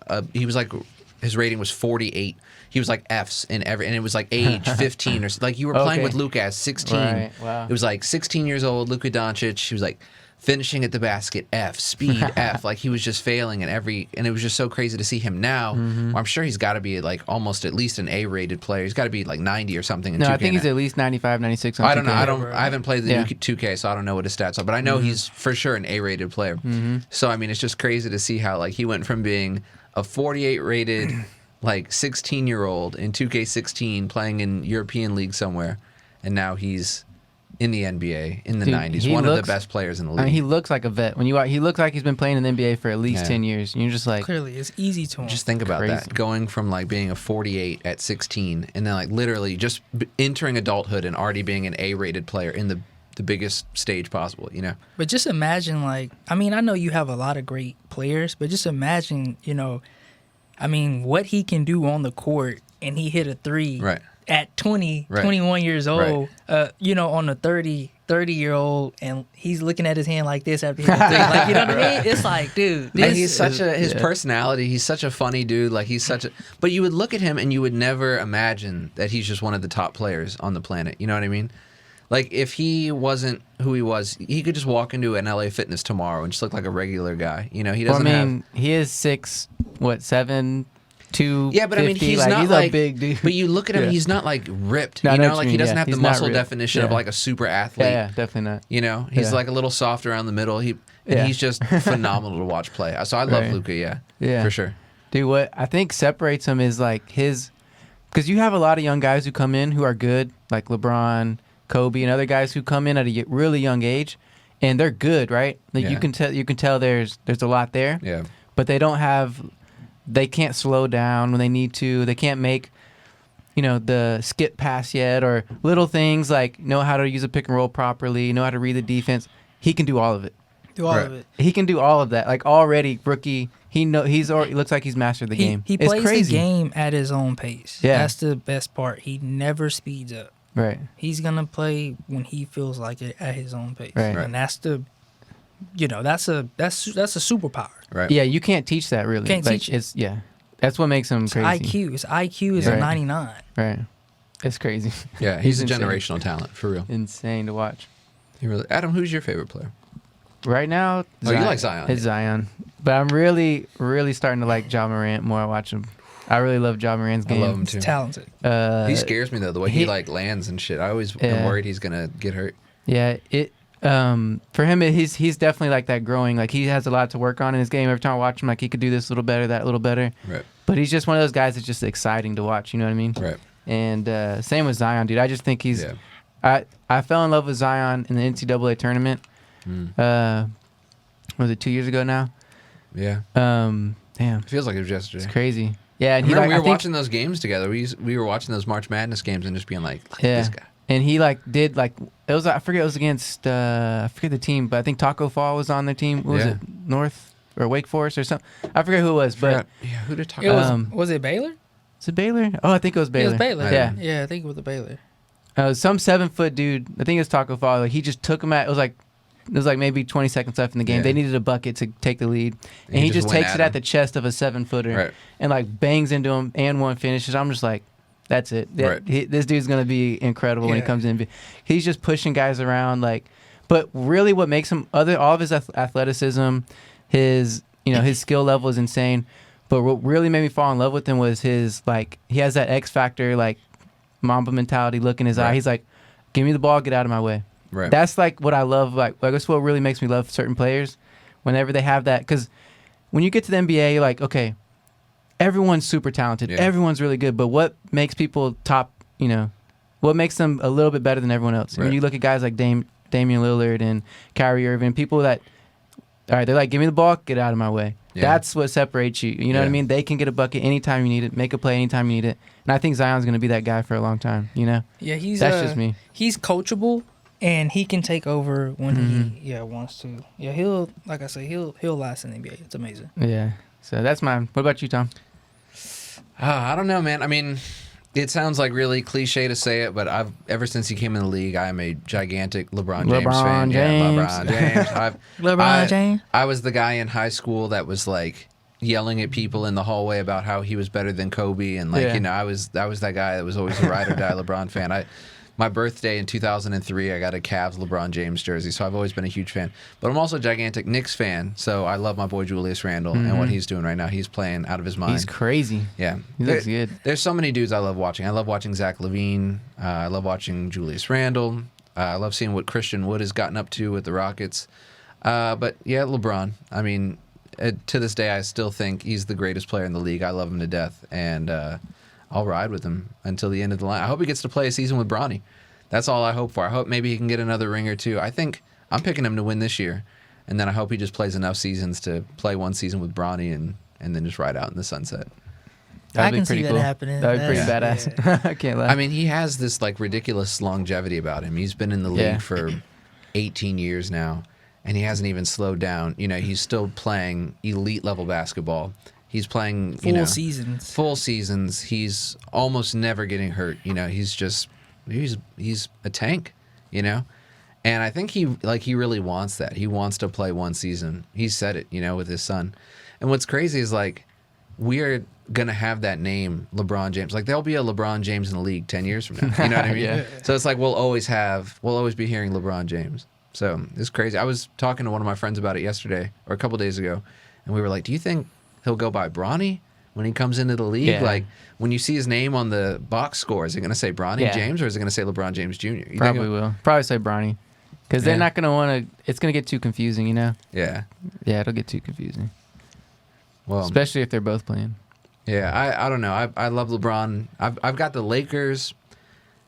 [SPEAKER 5] his rating was 48. He was like Fs in every, and it was like age 15 or like you were playing
[SPEAKER 6] Okay.
[SPEAKER 5] with Luka at 16.
[SPEAKER 6] Right, wow.
[SPEAKER 5] It was like 16 years old, Luka Doncic. He was like finishing at the basket, F, speed, F. Like he was just failing in every, and it was just so crazy to see him now.
[SPEAKER 6] Mm-hmm.
[SPEAKER 5] I'm sure he's got to be like almost at least an A-rated player. He's got to be like 90 or something. In
[SPEAKER 6] No,
[SPEAKER 5] 2K
[SPEAKER 6] I think he's
[SPEAKER 5] now.
[SPEAKER 6] at least 95, 96 on
[SPEAKER 5] I don't know.
[SPEAKER 6] 2K.
[SPEAKER 5] I haven't played the
[SPEAKER 6] Yeah.
[SPEAKER 5] new 2K, so I don't know what his stats are. But I know he's for sure an A-rated player. So I mean, it's just crazy to see how like he went from being a 48 rated like 16-year-old in 2K16 playing in European league somewhere, and now he's in the NBA in the
[SPEAKER 6] Dude,
[SPEAKER 5] 90s.
[SPEAKER 6] he
[SPEAKER 5] One of
[SPEAKER 6] looks-
[SPEAKER 5] the best players in the league.
[SPEAKER 6] I mean, he looks like a vet. He looks like he's been playing in the NBA for at least
[SPEAKER 5] Yeah.
[SPEAKER 6] 10 years. And you're just like,
[SPEAKER 7] Clearly, it's easy to him.
[SPEAKER 5] Just think about
[SPEAKER 6] Crazy.
[SPEAKER 5] that. Going from like being a 48 at 16 and then like literally just entering adulthood and already being an A-rated player in the biggest stage possible, you know?
[SPEAKER 7] But just imagine, like, I mean, I know you have a lot of great players, but just imagine, you know, I mean, what he can do on the court, and he hit a three
[SPEAKER 5] Right.
[SPEAKER 7] at 20,
[SPEAKER 5] Right.
[SPEAKER 7] 21 years old, you know, on a 30-year-old, and he's looking at his hand like this after hitting a three. Like, you know what I mean? It's like, dude,
[SPEAKER 5] And
[SPEAKER 7] this
[SPEAKER 5] he's such a his
[SPEAKER 6] yeah.
[SPEAKER 5] personality. He's such a funny dude. Like he's such a. But you would look at him and you would never imagine that he's just one of the top players on the planet. You know what I mean? Like if he wasn't who he was, he could just walk into an LA Fitness tomorrow and just look like a regular guy. You know, he
[SPEAKER 6] well, I
[SPEAKER 5] doesn't
[SPEAKER 6] mean, he is 7'2",
[SPEAKER 5] Yeah, but I mean, he's
[SPEAKER 6] like,
[SPEAKER 5] not
[SPEAKER 6] he's
[SPEAKER 5] like
[SPEAKER 6] a big dude.
[SPEAKER 5] But you look at him,
[SPEAKER 6] Yeah.
[SPEAKER 5] he's not like ripped.
[SPEAKER 6] No, I
[SPEAKER 5] you
[SPEAKER 6] know
[SPEAKER 5] know,
[SPEAKER 6] what
[SPEAKER 5] like
[SPEAKER 6] you
[SPEAKER 5] he
[SPEAKER 6] mean,
[SPEAKER 5] doesn't
[SPEAKER 6] yeah.
[SPEAKER 5] have the
[SPEAKER 6] He's not
[SPEAKER 5] muscle
[SPEAKER 6] ripped.
[SPEAKER 5] definition of
[SPEAKER 6] Yeah.
[SPEAKER 5] like a super athlete.
[SPEAKER 6] Yeah, definitely not.
[SPEAKER 5] You know, he's
[SPEAKER 6] Yeah.
[SPEAKER 5] like a little soft around the middle. And
[SPEAKER 6] Yeah.
[SPEAKER 5] he's just phenomenal to watch play. So I love
[SPEAKER 6] Right.
[SPEAKER 5] Luka. Yeah,
[SPEAKER 6] Yeah.
[SPEAKER 5] for sure.
[SPEAKER 6] Dude, what I think separates him is like his, because you have a lot of young guys who come in who are good, like LeBron, Kobe, and other guys who come in at a really young age, and they're good, right? Like
[SPEAKER 5] Yeah.
[SPEAKER 6] you can tell there's a lot there,
[SPEAKER 5] Yeah,
[SPEAKER 6] but they can't slow down when they need to. They can't make, the skip pass yet, or little things like know how to use a pick and roll properly, know how to read the defense. He can do all of it.
[SPEAKER 7] do all
[SPEAKER 5] Right.
[SPEAKER 7] of it.
[SPEAKER 6] He can do all of that. Like already rookie, he's already looks like he's mastered the game.
[SPEAKER 7] He
[SPEAKER 6] It's
[SPEAKER 7] plays
[SPEAKER 6] crazy.
[SPEAKER 7] the game at his own pace.
[SPEAKER 6] Yeah.
[SPEAKER 7] That's the best part. He never speeds up.
[SPEAKER 6] Right.
[SPEAKER 7] He's gonna play when he feels like it at his own pace,
[SPEAKER 6] Right.
[SPEAKER 7] and that's the, that's a superpower.
[SPEAKER 5] right.
[SPEAKER 6] Yeah, you can't teach that really.
[SPEAKER 7] Can't
[SPEAKER 6] like,
[SPEAKER 7] teach it.
[SPEAKER 6] That's what makes him
[SPEAKER 7] It's
[SPEAKER 6] crazy.
[SPEAKER 7] IQ. His IQ is
[SPEAKER 6] Right.
[SPEAKER 7] a 99.
[SPEAKER 6] Right. It's crazy.
[SPEAKER 5] Yeah, he's a
[SPEAKER 6] insane.
[SPEAKER 5] generational talent for real.
[SPEAKER 6] Insane to watch.
[SPEAKER 5] He really. Adam, who's your favorite player?
[SPEAKER 6] Right now,
[SPEAKER 5] Oh, you like Zion.
[SPEAKER 6] It's Zion. But I'm really, really starting to like Ja Morant more. I watch him. I really love Ja Morant's
[SPEAKER 5] I
[SPEAKER 6] game.
[SPEAKER 5] love him
[SPEAKER 7] He's
[SPEAKER 5] too.
[SPEAKER 7] talented.
[SPEAKER 5] He scares me though, the way he
[SPEAKER 6] he-
[SPEAKER 5] like lands and shit. I always am
[SPEAKER 6] Yeah.
[SPEAKER 5] worried he's gonna get hurt.
[SPEAKER 6] Yeah, for him, he's definitely like that growing. Like he has a lot to work on in his game. Every time I watch him, like he could do this a little better, that a little better.
[SPEAKER 5] Right.
[SPEAKER 6] But he's just one of those guys that's just exciting to watch. You know what I mean?
[SPEAKER 5] Right.
[SPEAKER 6] And same with Zion, dude. I just think he's.
[SPEAKER 5] Yeah.
[SPEAKER 6] I fell in love with Zion in the NCAA tournament. Was it 2 years ago now?
[SPEAKER 5] Yeah.
[SPEAKER 6] Damn,
[SPEAKER 5] It feels like it was yesterday.
[SPEAKER 6] it's crazy. Yeah, and
[SPEAKER 5] I remember
[SPEAKER 6] I
[SPEAKER 5] we were
[SPEAKER 6] think-
[SPEAKER 5] watching those games together. We were watching those March Madness games and just being like, look at
[SPEAKER 6] Yeah,
[SPEAKER 5] this guy.
[SPEAKER 6] and he did it was, I forget, it was against I forget the team, but I think Taco Fall was on their team. What was
[SPEAKER 5] Yeah.
[SPEAKER 6] it, North or Wake Forest or something? I forget who it was, but
[SPEAKER 5] Yeah, who did talk
[SPEAKER 7] It was,
[SPEAKER 5] about?
[SPEAKER 7] was it Baylor?
[SPEAKER 6] is it Baylor? Oh, I think it was Baylor.
[SPEAKER 7] It was Baylor.
[SPEAKER 6] Yeah.
[SPEAKER 7] Yeah, I think it was the Baylor.
[SPEAKER 6] Some 7-foot dude. I think it was Taco Fall. Like, he just took him at. It was like maybe 20 seconds left in the game.
[SPEAKER 5] Yeah.
[SPEAKER 6] They needed a bucket to take the lead, and
[SPEAKER 5] he
[SPEAKER 6] he
[SPEAKER 5] just
[SPEAKER 6] just
[SPEAKER 5] went
[SPEAKER 6] takes
[SPEAKER 5] at
[SPEAKER 6] it
[SPEAKER 5] him.
[SPEAKER 6] at the chest of a 7-footer,
[SPEAKER 5] Right.
[SPEAKER 6] and like bangs into him and one finishes. I'm just like, that's it.
[SPEAKER 5] Right.
[SPEAKER 6] This dude's gonna be incredible when he
[SPEAKER 7] Yeah.
[SPEAKER 6] comes in. He's just pushing guys around, but really, what makes him all of his athleticism, his his skill level is insane. But what really made me fall in love with him was his he has that X factor Mamba mentality look in his eye.
[SPEAKER 5] Right.
[SPEAKER 6] He's like, give me the ball, get out of my way.
[SPEAKER 5] Right.
[SPEAKER 6] That's what I love. That's what really makes me love certain players whenever they have that. Because when you get to the NBA, you're like, okay, everyone's super talented.
[SPEAKER 5] Yeah.
[SPEAKER 6] Everyone's really good. But what makes people top, what makes them a little bit better than everyone else?
[SPEAKER 5] Right.
[SPEAKER 6] When you look at guys like Damian Lillard and Kyrie Irving, people that, all right, they're like, give me the ball, get out of my way.
[SPEAKER 5] Yeah.
[SPEAKER 6] That's what separates you. You know what I
[SPEAKER 5] Yeah.
[SPEAKER 6] mean? They can get a bucket anytime you need it, make a play anytime you need it. And I think Zion's going to be that guy for a long time,
[SPEAKER 7] Yeah, he's
[SPEAKER 6] That's just me.
[SPEAKER 7] He's coachable, and he can take over when
[SPEAKER 6] Mm-hmm.
[SPEAKER 7] he wants to. Yeah, he'll like I say he'll last in the NBA. It's amazing.
[SPEAKER 6] Yeah. So that's mine. What about you, Tom?
[SPEAKER 5] I don't know, man. I mean, It sounds like really cliche to say it, but ever since he came in the league, I am a gigantic LeBron James fan.
[SPEAKER 6] James.
[SPEAKER 5] Yeah, LeBron James.
[SPEAKER 7] LeBron James.
[SPEAKER 5] I was the guy in high school that was like yelling at people in the hallway about how he was better than Kobe, and like I was that guy that was always a ride or die LeBron fan. My birthday in 2003, I got a Cavs LeBron James jersey, so I've always been a huge fan. But I'm also a gigantic Knicks fan, so I love my boy Julius Randle and what he's doing right now. He's playing out of his mind.
[SPEAKER 6] He's crazy.
[SPEAKER 5] Yeah.
[SPEAKER 6] He looks good.
[SPEAKER 5] There's so many dudes I love watching. I love watching Zach LaVine. I love watching Julius Randle. I love seeing what Christian Wood has gotten up to with the Rockets. But yeah, LeBron. I mean, to this day, I still think he's the greatest player in the league. I love him to death, and I'll ride with him until the end of the line. I hope he gets to play a season with Bronny. That's all I hope for. I hope maybe he can get another ring or two. I think I'm picking him to win this year, and then I hope he just plays enough seasons to play one season with Bronny and then just ride out in the sunset.
[SPEAKER 7] I can see that happening.
[SPEAKER 6] That would be pretty badass. I can't lie.
[SPEAKER 5] I mean, he has this like ridiculous longevity about him. He's been in the league for 18 years now, and he hasn't even slowed down. You know, he's still playing elite level basketball. He's playing
[SPEAKER 7] full seasons.
[SPEAKER 5] Full seasons. He's almost never getting hurt. You know, he's a tank. You know, and I think he really wants that. He wants to play one season. He said it. You know, with his son. And what's crazy is like we're gonna have that name, LeBron James. Like there'll be a LeBron James in the league 10 years from now. You know what I mean? So it's like we'll always be hearing LeBron James. So it's crazy. I was talking to one of my friends about it yesterday or a couple days ago, and we were like, "Do you think he'll go by Bronny when he comes into the league?
[SPEAKER 6] Yeah.
[SPEAKER 5] Like when you see his name on the box score, is it gonna say Bronny James or is it gonna say LeBron James Jr.?
[SPEAKER 6] Probably will. Probably say Bronny, because they're not gonna want to. It's gonna get too confusing, you know.
[SPEAKER 5] Yeah.
[SPEAKER 6] Yeah, it'll get too confusing.
[SPEAKER 5] Well,
[SPEAKER 6] especially if they're both playing.
[SPEAKER 5] Yeah, I don't know. I love LeBron. I've got the Lakers,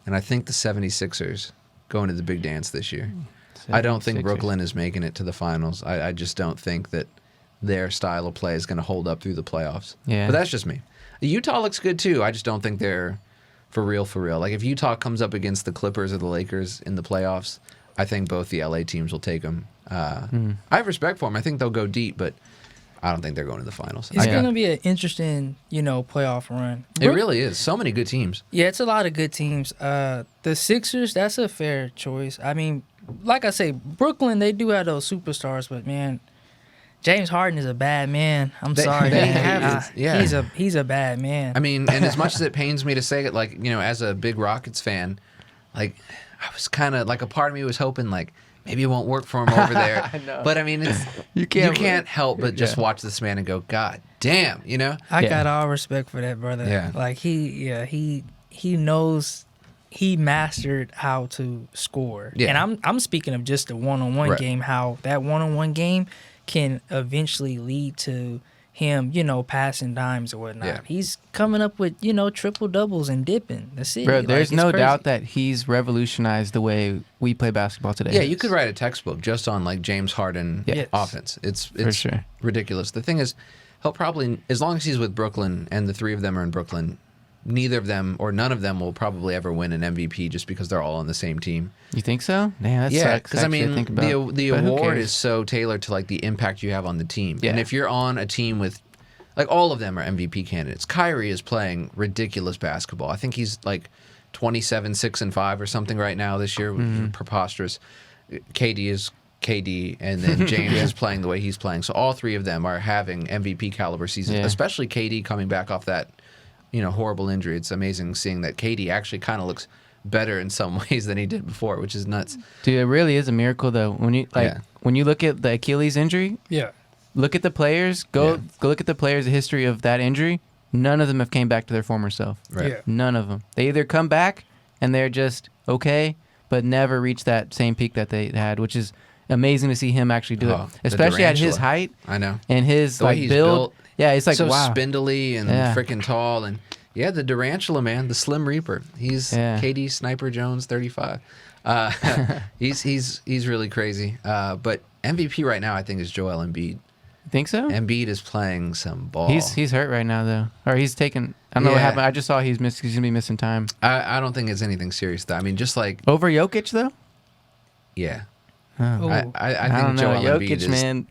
[SPEAKER 5] and I think the 76ers going to the big dance this year. I don't think Brooklyn is making it to the finals. I just don't think that their style of play is going to hold up through the playoffs.
[SPEAKER 6] Yeah.
[SPEAKER 5] But that's just me. Utah looks good too. I just don't think they're for real. Like if Utah comes up against the Clippers or the Lakers in the playoffs, I think both the LA teams will take them. I have respect for them. I think they'll go deep, but I don't think they're going to the finals.
[SPEAKER 7] It's going to be an interesting, playoff run.
[SPEAKER 5] It really is. So many good teams.
[SPEAKER 7] Yeah, it's a lot of good teams. The Sixers, that's a fair choice. I mean, like I say, Brooklyn, they do have those superstars, but man, James Harden is a bad man. I'm sorry, man. He's a bad man.
[SPEAKER 5] I mean, and as much as it pains me to say it, like, as a big Rockets fan, like, I was kind of, like, a part of me was hoping, like, maybe it won't work for him over there.
[SPEAKER 6] I know.
[SPEAKER 5] But I mean, you can't help but just watch this man and go, God damn,
[SPEAKER 7] I got all respect for that brother.
[SPEAKER 5] Yeah.
[SPEAKER 7] Like he knows, he mastered how to score.
[SPEAKER 5] Yeah.
[SPEAKER 7] And I'm speaking of just the one-on-one game, how that one-on-one game can eventually lead to him, passing dimes or whatnot.
[SPEAKER 5] Yeah.
[SPEAKER 7] He's coming up with, triple doubles and dipping. That's it.
[SPEAKER 6] Bro, there's no
[SPEAKER 7] crazy.
[SPEAKER 6] doubt that he's revolutionized the way we play basketball today.
[SPEAKER 5] Yeah, you could write a textbook just on like James Harden offense. It's
[SPEAKER 6] for sure
[SPEAKER 5] ridiculous. The thing is, he'll probably, as long as he's with Brooklyn and the three of them are in Brooklyn, neither of them or none of them will probably ever win an MVP just because they're all on the same team.
[SPEAKER 6] You think so? Damn, that
[SPEAKER 5] yeah,
[SPEAKER 6] sucks.
[SPEAKER 5] because I mean,
[SPEAKER 6] think about.
[SPEAKER 5] the award is so tailored to like the impact you have on the team.
[SPEAKER 6] Yeah.
[SPEAKER 5] And if you're on a team with, like, all of them are MVP candidates. Kyrie is playing ridiculous basketball. I think he's like 27, 6, and 5 or something right now this year, which is preposterous. KD is KD, and then James is playing the way he's playing. So all three of them are having MVP caliber seasons, especially KD coming back off that, horrible injury. It's amazing seeing that KD actually kind of looks better in some ways than he did before, which is nuts.
[SPEAKER 6] Dude, it really is a miracle though. When you look at the Achilles injury, look at the players. Go look at the players' history of that injury. None of them have came back to their former self.
[SPEAKER 5] Right. Yeah.
[SPEAKER 6] None of them. They either come back and they're just okay, but never reach that same peak that they had, which is amazing to see him actually do it, especially at his height.
[SPEAKER 5] I know.
[SPEAKER 6] And his
[SPEAKER 5] the way he's
[SPEAKER 6] build. Yeah, it's like
[SPEAKER 5] so
[SPEAKER 6] wow.
[SPEAKER 5] spindly and freaking tall, and the Durantula, man, the Slim Reaper. He's KD Sniper Jones 35. He's really crazy. But MVP right now, I think, is Joel Embiid.
[SPEAKER 6] Think so?
[SPEAKER 5] Embiid is playing some ball.
[SPEAKER 6] He's hurt right now though, or he's taken. I don't know what happened. I just saw he's gonna be missing time.
[SPEAKER 5] I don't think it's anything serious though. I mean, just like
[SPEAKER 6] over Jokic though.
[SPEAKER 5] Yeah.
[SPEAKER 6] Oh.
[SPEAKER 5] I think Joel
[SPEAKER 6] Jokic,
[SPEAKER 5] Embiid is
[SPEAKER 6] man.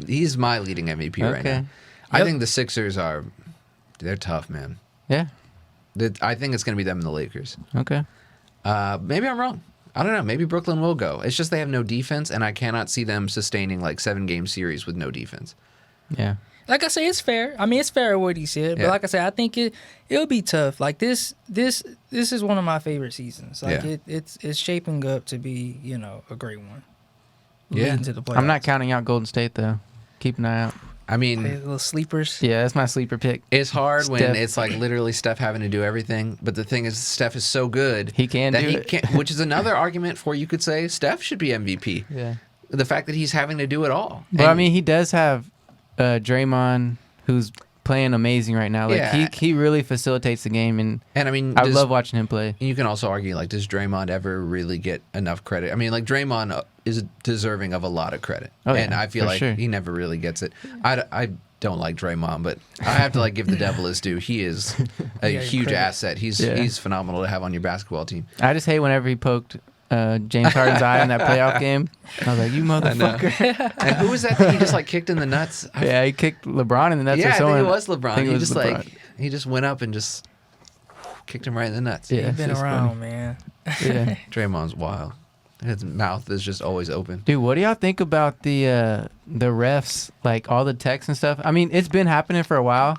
[SPEAKER 5] He's my leading MVP right now. I think the Sixers they're tough, man.
[SPEAKER 6] Yeah.
[SPEAKER 5] I think it's going to be them and the Lakers.
[SPEAKER 6] Okay.
[SPEAKER 5] Maybe I'm wrong. I don't know. Maybe Brooklyn will go. It's just they have no defense, and I cannot see them sustaining like 7-game series with no defense.
[SPEAKER 6] Yeah.
[SPEAKER 7] Like I say, it's fair. I mean, it's fair what he said, but like I said, I think it'll be tough. Like this is one of my favorite seasons. Like it's shaping up to be, you know, a great one. Leading to the playoffs.
[SPEAKER 6] I'm not counting out Golden State though. Keep an eye out.
[SPEAKER 5] I mean,
[SPEAKER 7] little sleepers.
[SPEAKER 6] Yeah, that's my sleeper pick.
[SPEAKER 5] It's hard when
[SPEAKER 6] Steph.
[SPEAKER 5] it's like literally Steph having to do everything. But the thing is, Steph is so good
[SPEAKER 6] He can
[SPEAKER 5] that
[SPEAKER 6] do
[SPEAKER 5] he
[SPEAKER 6] it.
[SPEAKER 5] can't. Which is another argument for you could say Steph should be MVP.
[SPEAKER 6] Yeah.
[SPEAKER 5] The fact that he's having to do it all.
[SPEAKER 6] Well, I mean, he does have Draymond, who's playing amazing right now. Like
[SPEAKER 5] Yeah.
[SPEAKER 6] he really facilitates the game, and
[SPEAKER 5] I mean,
[SPEAKER 6] I love watching him play.
[SPEAKER 5] You can also argue, like, does Draymond ever really get enough credit? I mean, like, Draymond is deserving of a lot of credit.
[SPEAKER 6] Oh, yeah,
[SPEAKER 5] and I feel
[SPEAKER 6] for
[SPEAKER 5] like
[SPEAKER 6] sure.
[SPEAKER 5] he never really gets it. I don't like Draymond, but I have to, like, give the devil his due. He is a
[SPEAKER 7] Yeah,
[SPEAKER 5] huge
[SPEAKER 7] credit.
[SPEAKER 5] asset. He's phenomenal to have on your basketball team.
[SPEAKER 6] I just hate whenever he poked James Harden's eye in that playoff game. I was like, you motherfucker.
[SPEAKER 5] And who was that he just, like, kicked in the nuts?
[SPEAKER 6] Yeah, he kicked LeBron in the nuts
[SPEAKER 5] Yeah,
[SPEAKER 6] or
[SPEAKER 5] I
[SPEAKER 6] someone.
[SPEAKER 5] think it was LeBron.
[SPEAKER 6] think it
[SPEAKER 5] He
[SPEAKER 6] was
[SPEAKER 5] just,
[SPEAKER 6] LeBron.
[SPEAKER 5] like, he just went up and just kicked him right in the nuts.
[SPEAKER 6] Yeah,
[SPEAKER 7] He's been
[SPEAKER 6] it's
[SPEAKER 7] around,
[SPEAKER 6] funny.
[SPEAKER 7] man.
[SPEAKER 6] Yeah.
[SPEAKER 5] Draymond's wild. His mouth is just always open.
[SPEAKER 6] Dude, what do y'all think about the refs, like all the texts and stuff? I mean, it's been happening for a while,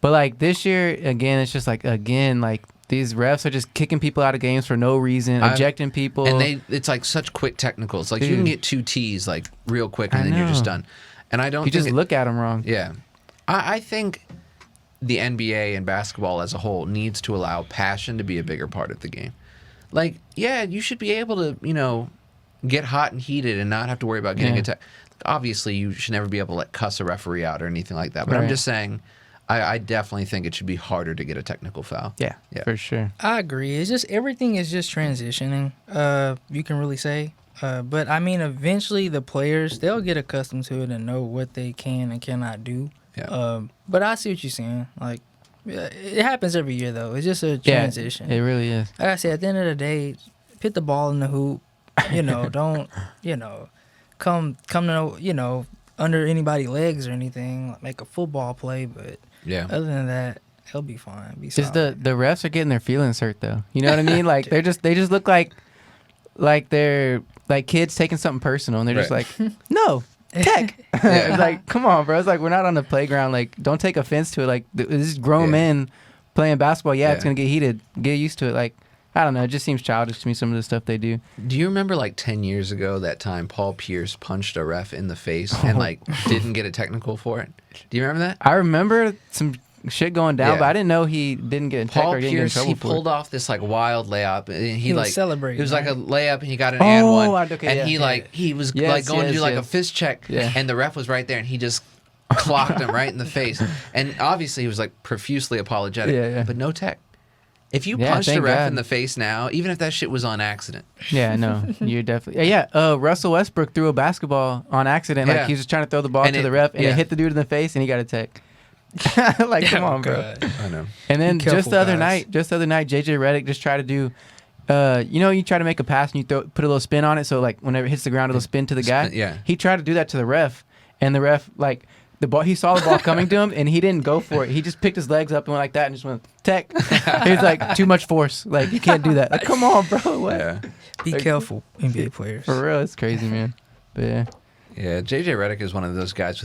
[SPEAKER 6] but like this year, again, it's just like these refs are just kicking people out of games for no reason, ejecting people.
[SPEAKER 5] And it's like such quick technicals. Like you can get 2 T's like real quick and
[SPEAKER 6] I
[SPEAKER 5] then you're just
[SPEAKER 6] know.
[SPEAKER 5] done. And I don't
[SPEAKER 6] you
[SPEAKER 5] think
[SPEAKER 6] just look at them wrong.
[SPEAKER 5] Yeah. I think the NBA and basketball as a whole needs to allow passion to be a bigger part of the game. Like, yeah, you should be able to, you know, get hot and heated and not have to worry about getting attacked. Obviously, you should never be able to like cuss a referee out or anything like that. But I'm
[SPEAKER 6] Right.
[SPEAKER 5] just saying, I definitely think it should be harder to get a technical foul.
[SPEAKER 6] Yeah, for sure.
[SPEAKER 7] I agree. It's just everything is just transitioning. You can really say. But I mean, eventually the players they'll get accustomed to it and know what they can and cannot do.
[SPEAKER 5] Yeah.
[SPEAKER 7] But I see what you're saying. Like, it happens every year though. It's just a transition.
[SPEAKER 6] Yeah, it really is.
[SPEAKER 7] Like I said, at the end of the day, put the ball in the hoop. You know, don't come to under anybody's legs or anything. Like, make a football play, but
[SPEAKER 5] Yeah.
[SPEAKER 7] other than that, he'll be fine. Be
[SPEAKER 6] Just
[SPEAKER 7] solid.
[SPEAKER 6] the refs are getting their feelings hurt though. You know what I mean? Like they just look like they're like kids taking something personal, and they're just
[SPEAKER 5] Right.
[SPEAKER 6] like, no. Tech.
[SPEAKER 5] Yeah.
[SPEAKER 6] It's like, come on, bro. It's like we're not on the playground. Like, don't take offense to it. Like, this is grown men playing basketball. Yeah, it's
[SPEAKER 5] Yeah.
[SPEAKER 6] gonna get heated. Get used to it. Like, I don't know. It just seems childish to me. Some of the stuff they do.
[SPEAKER 5] Do you remember like 10 years ago that time Paul Pierce punched a ref in the face and like didn't get a technical for it? Do you remember that?
[SPEAKER 6] I remember some shit going down,
[SPEAKER 5] Yeah.
[SPEAKER 6] but I didn't know he didn't get in tech
[SPEAKER 5] Paul
[SPEAKER 6] or didn't get in
[SPEAKER 5] Pierce,
[SPEAKER 6] trouble
[SPEAKER 5] he
[SPEAKER 6] for
[SPEAKER 5] pulled
[SPEAKER 6] it.
[SPEAKER 5] off this like wild layup, and
[SPEAKER 7] He was
[SPEAKER 5] like
[SPEAKER 7] celebrating,
[SPEAKER 5] It was like a
[SPEAKER 7] right?
[SPEAKER 5] layup, and he got an and one,
[SPEAKER 6] okay,
[SPEAKER 5] and
[SPEAKER 6] yeah.
[SPEAKER 5] he like he was
[SPEAKER 6] Yes,
[SPEAKER 5] like going to
[SPEAKER 6] yes,
[SPEAKER 5] do like a
[SPEAKER 6] yes.
[SPEAKER 5] fist check,
[SPEAKER 6] Yeah.
[SPEAKER 5] and the ref was right there, and he just clocked him right in the face, and obviously he was like profusely apologetic,
[SPEAKER 6] Yeah.
[SPEAKER 5] but no tech. If you
[SPEAKER 6] Yeah,
[SPEAKER 5] punched a
[SPEAKER 6] thank
[SPEAKER 5] ref
[SPEAKER 6] God.
[SPEAKER 5] in the face now, even if that shit was on accident,
[SPEAKER 6] Yeah, no, you're definitely. Yeah, Russell Westbrook threw a basketball on accident.
[SPEAKER 5] Yeah.
[SPEAKER 6] Like he was just trying to throw the ball
[SPEAKER 5] And
[SPEAKER 6] to
[SPEAKER 5] it-
[SPEAKER 6] the ref, and
[SPEAKER 5] yeah.
[SPEAKER 6] it hit the dude in the face, and he got a tech. Like, come on, bro.
[SPEAKER 5] I know.
[SPEAKER 6] And then
[SPEAKER 7] Be
[SPEAKER 6] just
[SPEAKER 7] careful,
[SPEAKER 6] the other
[SPEAKER 7] guys.
[SPEAKER 6] night, JJ Redick just tried to do, you try to make a pass and you put a little spin on it, so like whenever it hits the ground, it'll spin to the guy.
[SPEAKER 5] Yeah.
[SPEAKER 6] He tried to do that to the ref, and the ref like the ball. He saw the ball coming to him, and he didn't go for it. He just picked his legs up and went like that, and just went tech. He's like, too much force. Like, you can't do that. Like, come on, bro. What?
[SPEAKER 5] Yeah.
[SPEAKER 7] Be careful, NBA players.
[SPEAKER 6] For real, it's crazy, man. But yeah.
[SPEAKER 5] Yeah, JJ Redick is one of those guys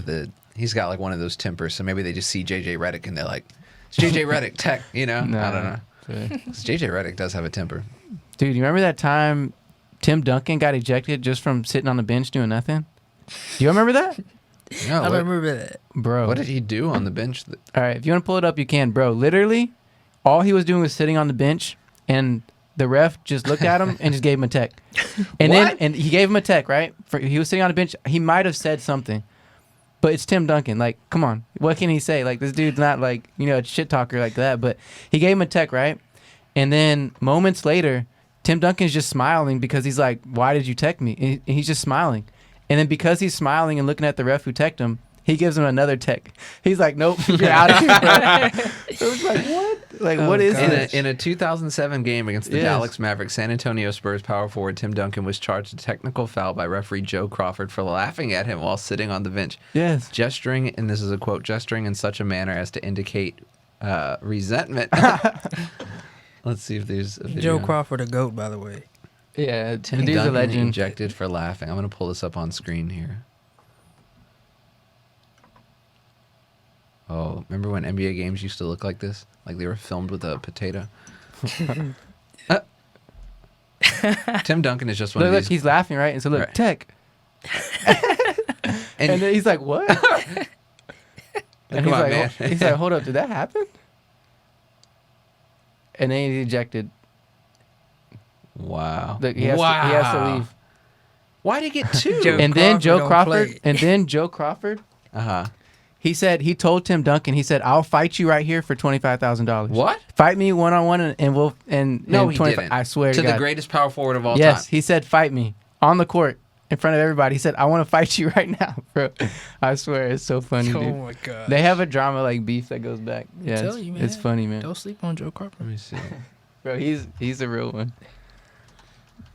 [SPEAKER 5] he's got like one of those tempers, so maybe they just see JJ Redick and they're like, it's JJ Redick, tech, you know? I don't know.
[SPEAKER 6] But-
[SPEAKER 5] 'Cause JJ Redick does have a temper.
[SPEAKER 6] Dude, you remember that time Tim Duncan got ejected just from sitting on the bench doing nothing? Do you remember that?
[SPEAKER 5] No,
[SPEAKER 7] I remember that.
[SPEAKER 6] Bro.
[SPEAKER 5] what did he do on the bench?
[SPEAKER 6] All right, if you want to pull it up, you can, bro. Literally, all he was doing was sitting on the bench, and the ref just looked at him and just gave him a tech. And
[SPEAKER 5] What?
[SPEAKER 6] then he gave him a tech, right? He was sitting on the bench. He might have said something, but it's Tim Duncan. Like, come on, what can he say? Like, this dude's not like a shit talker like that. But he gave him a tech, right? And then moments later, Tim Duncan's just smiling because he's like, "Why did you tech me?" And he's just smiling. And then because he's smiling and looking at the ref who teched him, he gives him another tech. He's like, "Nope, you're out of here, bro." So it's like, what? Like, what is this?
[SPEAKER 5] In a 2007 game against the
[SPEAKER 6] Yes.
[SPEAKER 5] Dallas Mavericks, San Antonio Spurs power forward Tim Duncan was charged a technical foul by referee Joe Crawford for laughing at him while sitting on the bench.
[SPEAKER 6] Yes.
[SPEAKER 5] Gesturing, and this is a quote, gesturing in such a manner as to indicate resentment. Let's see if there's a video.
[SPEAKER 7] Joe Crawford, a GOAT, by the way.
[SPEAKER 6] Yeah,
[SPEAKER 5] Tim
[SPEAKER 6] the dude's a
[SPEAKER 5] Duncan
[SPEAKER 6] legend.
[SPEAKER 5] ejected for laughing. I'm going to pull this up on screen here. Oh, remember when NBA games used to look like this? Like they were filmed with a potato? Tim Duncan is just one
[SPEAKER 6] Look,
[SPEAKER 5] of
[SPEAKER 6] look,
[SPEAKER 5] these.
[SPEAKER 6] he's laughing, right? And so look,
[SPEAKER 5] Right.
[SPEAKER 6] tech. And then he's like, what? And
[SPEAKER 5] Come on, man.
[SPEAKER 6] he's like, hold up, did that happen? And then he's ejected.
[SPEAKER 5] Wow.
[SPEAKER 6] Look, he has to leave.
[SPEAKER 5] Why'd he get two?
[SPEAKER 7] Joe
[SPEAKER 6] And then
[SPEAKER 7] Crawford
[SPEAKER 6] Joe
[SPEAKER 7] don't
[SPEAKER 6] Crawford,
[SPEAKER 7] play.
[SPEAKER 6] and then Joe Crawford,
[SPEAKER 5] Uh-huh.
[SPEAKER 6] he told Tim Duncan, he said, I'll fight you right here for $25,000.
[SPEAKER 5] What?
[SPEAKER 6] Fight me one-on-one and we'll,
[SPEAKER 5] No, he
[SPEAKER 6] 25
[SPEAKER 5] didn't.
[SPEAKER 6] I swear to
[SPEAKER 5] To the
[SPEAKER 6] God.
[SPEAKER 5] greatest power forward of all
[SPEAKER 6] Yes,
[SPEAKER 5] time.
[SPEAKER 6] he said, fight me on the court in front of everybody. He said, I want to fight you right now, bro. I swear, it's so funny,
[SPEAKER 7] Oh
[SPEAKER 6] dude.
[SPEAKER 7] my god.
[SPEAKER 6] They have a drama like beef that goes back. Yeah,
[SPEAKER 7] tell
[SPEAKER 6] it's,
[SPEAKER 7] you, man.
[SPEAKER 6] it's funny, man.
[SPEAKER 7] Don't sleep on Joe Crawford.
[SPEAKER 5] Let me see.
[SPEAKER 6] Bro, he's a real one.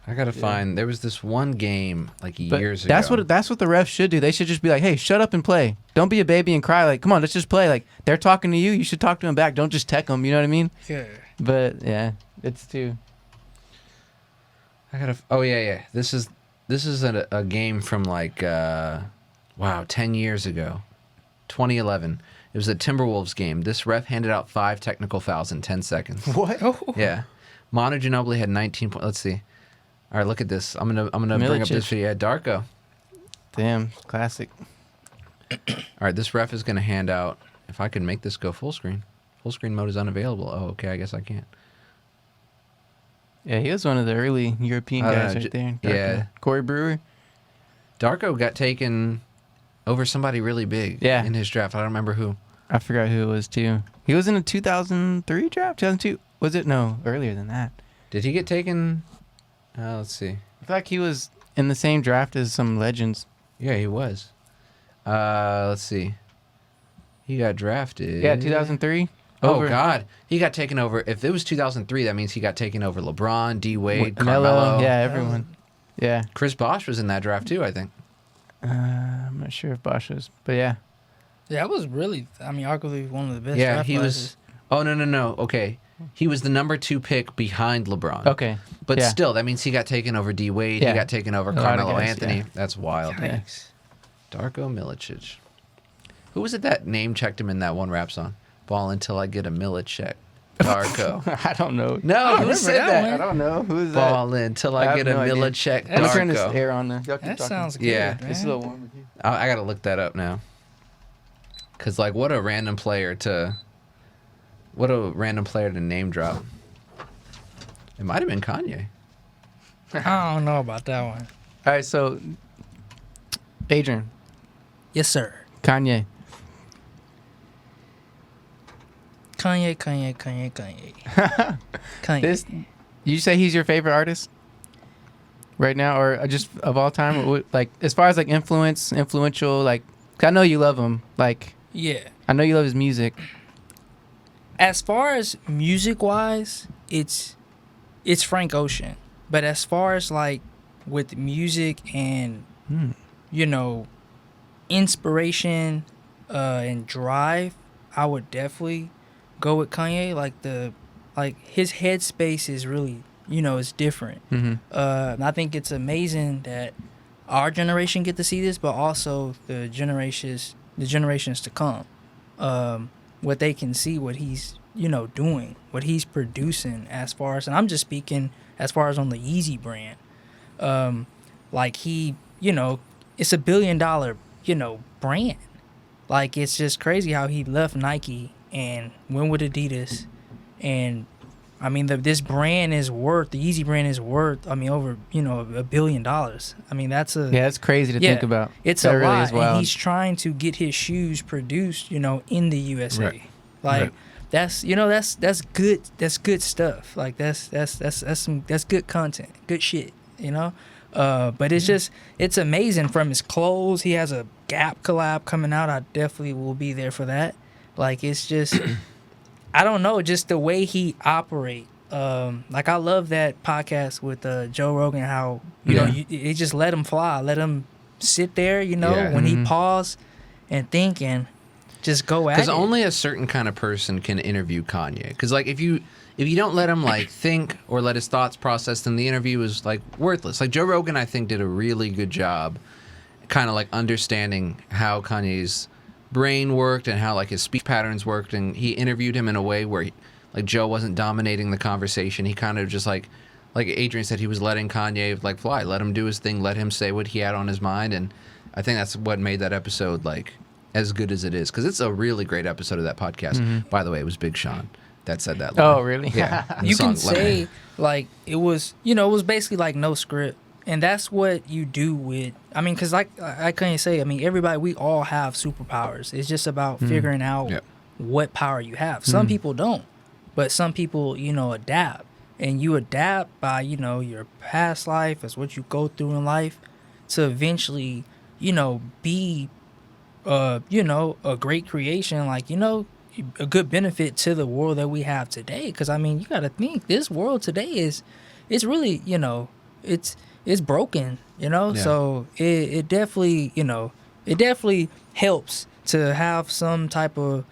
[SPEAKER 5] I gotta find. There was this one game like
[SPEAKER 6] But
[SPEAKER 5] years
[SPEAKER 6] that's
[SPEAKER 5] ago.
[SPEAKER 6] what the refs should do. They should just be like, hey, shut up and play. Don't be a baby and cry. Like, come on, let's just play. Like, they're talking to you. You should talk to them back. Don't just tech them. You know what I mean?
[SPEAKER 7] Yeah.
[SPEAKER 6] But yeah, it's too.
[SPEAKER 5] I gotta. Oh yeah. This is a game from like 10 years ago, 2011. It was a Timberwolves game. This ref handed out 5 technical fouls in 10 seconds.
[SPEAKER 6] What?
[SPEAKER 7] Oh.
[SPEAKER 5] Yeah, Manu Ginobili had 19 points. Let's see. All right, look at this. I'm gonna bring up this
[SPEAKER 6] Milicic.
[SPEAKER 5] video. Yeah, Darko.
[SPEAKER 6] Damn, classic.
[SPEAKER 5] All right, this ref is gonna hand out. If I can make this go full screen. Full screen mode is unavailable. Oh, okay. I guess I can't.
[SPEAKER 6] Yeah, he was one of the early European guys right there.
[SPEAKER 5] yeah.
[SPEAKER 6] Corey Brewer.
[SPEAKER 5] Darko got taken over somebody really big.
[SPEAKER 6] Yeah.
[SPEAKER 5] In his draft. I don't remember who.
[SPEAKER 6] I forgot who it was too. He was in a 2003 draft. 2002. Was it? No, earlier than that.
[SPEAKER 5] Did he get taken? Let's see.
[SPEAKER 6] I feel like he was in the same draft as some legends.
[SPEAKER 5] Yeah, he was. Let's see. He got drafted.
[SPEAKER 6] Yeah, 2003.
[SPEAKER 5] Oh God, he got taken over. If it was 2003, that means he got taken over. LeBron, D Wade,
[SPEAKER 6] Melo,
[SPEAKER 5] Carmelo.
[SPEAKER 6] yeah, everyone. Yeah.
[SPEAKER 5] Chris Bosh was in that draft too, I think.
[SPEAKER 6] I'm not sure if Bosch was, but yeah.
[SPEAKER 7] Yeah, that was really, arguably one of the best.
[SPEAKER 5] Yeah,
[SPEAKER 7] draft
[SPEAKER 5] he
[SPEAKER 7] classes.
[SPEAKER 5] was. Oh no. Okay, he was the number 2 pick behind LeBron.
[SPEAKER 6] Okay.
[SPEAKER 5] But
[SPEAKER 6] yeah.
[SPEAKER 5] still, that means he got taken over D Wade.
[SPEAKER 6] Yeah.
[SPEAKER 5] He got taken over
[SPEAKER 6] A lot of
[SPEAKER 5] Carmelo
[SPEAKER 6] guys,
[SPEAKER 5] Anthony.
[SPEAKER 6] yeah.
[SPEAKER 5] That's wild.
[SPEAKER 7] Yikes.
[SPEAKER 5] Darko Milicic. Who was it that name checked him in that one rap song? Ball until I get a Milicic. Darko.
[SPEAKER 6] I don't know.
[SPEAKER 5] No, who
[SPEAKER 7] remember
[SPEAKER 5] said
[SPEAKER 7] that
[SPEAKER 5] that?
[SPEAKER 7] one.
[SPEAKER 6] I don't know. Who is
[SPEAKER 5] Ball until I
[SPEAKER 6] have
[SPEAKER 5] get a
[SPEAKER 6] no idea.
[SPEAKER 5] Milicic.
[SPEAKER 6] that? Let me turn this
[SPEAKER 5] Darko.
[SPEAKER 6] air on there. Y'all keep
[SPEAKER 7] That
[SPEAKER 6] talking.
[SPEAKER 7] sounds good,
[SPEAKER 5] Yeah.
[SPEAKER 7] man.
[SPEAKER 6] It's a little warm with you.
[SPEAKER 5] I gotta look that up now. Cause like, what a random player to name drop. It might have been Kanye.
[SPEAKER 7] I don't know about that one.
[SPEAKER 6] All right, so Adrian,
[SPEAKER 7] Yes, sir.
[SPEAKER 6] Kanye.
[SPEAKER 7] Kanye. Kanye.
[SPEAKER 6] This, you say he's your favorite artist right now, or just of all time? Or like, as far as like influential, like, 'cause I know you love him. Like,
[SPEAKER 7] Yeah.
[SPEAKER 6] I know you love his music.
[SPEAKER 7] As far as music wise, it's Frank Ocean. But as far as like with music and inspiration and drive, I would definitely go with Kanye. Like his headspace is really it's different.
[SPEAKER 6] Mm-hmm.
[SPEAKER 7] And I think it's amazing that our generation get to see this, but also the generations to come. What they can see, what he's doing, what he's producing, as far as, and I'm just speaking as far as on the Yeezy brand. Like he, it's $1 billion, brand. Like it's just crazy how he left Nike and went with Adidas, and I mean this brand is worth, the Yeezy brand is worth, over $1 billion. I mean that's
[SPEAKER 6] That's crazy to think about.
[SPEAKER 7] It's
[SPEAKER 6] that
[SPEAKER 7] a
[SPEAKER 6] really
[SPEAKER 7] lot,
[SPEAKER 6] is wild.
[SPEAKER 7] and he's trying to get his shoes produced, in the USA.
[SPEAKER 5] Right.
[SPEAKER 7] Like
[SPEAKER 5] Right.
[SPEAKER 7] that's good. That's good stuff. Like that's good content, good shit. But it's amazing from his clothes. He has a Gap collab coming out. I definitely will be there for that. Like it's just, I don't know, just the way he operate. Like I love that podcast with Joe Rogan. How it just let him fly, let him sit there.
[SPEAKER 5] Yeah.
[SPEAKER 7] When he
[SPEAKER 6] Mhm.
[SPEAKER 7] pause and think, and just go at it.
[SPEAKER 5] Because only a certain kind of person can interview Kanye. Because like if you don't let him like think or let his thoughts process, then the interview is like worthless. Like Joe Rogan, I think, did a really good job, kind of like understanding how Kanye's brain worked and how like his speech patterns worked, and he interviewed him in a way where like Joe wasn't dominating the conversation. He kind of just like Adrian said, he was letting Kanye like fly, let him do his thing, let him say what he had on his mind, and I think that's what made that episode like as good as it is, because it's a really great episode of that podcast. By the way, it was Big Sean that said that line.
[SPEAKER 6] Oh, really?
[SPEAKER 5] Yeah.
[SPEAKER 7] You can
[SPEAKER 5] song,
[SPEAKER 7] say
[SPEAKER 5] Lemonade.
[SPEAKER 7] like it was, it was basically like no script, and that's what you do with. I mean, because like I couldn't say. I mean, everybody, we all have superpowers. It's just about figuring out what power you have. Some people don't, but some people, adapt, and you adapt by your past life, as what you go through in life, to eventually be a great creation, like a good benefit to the world that we have today. Because I mean, you got to think this world today it's really it's broken, so it definitely it definitely helps to have some type of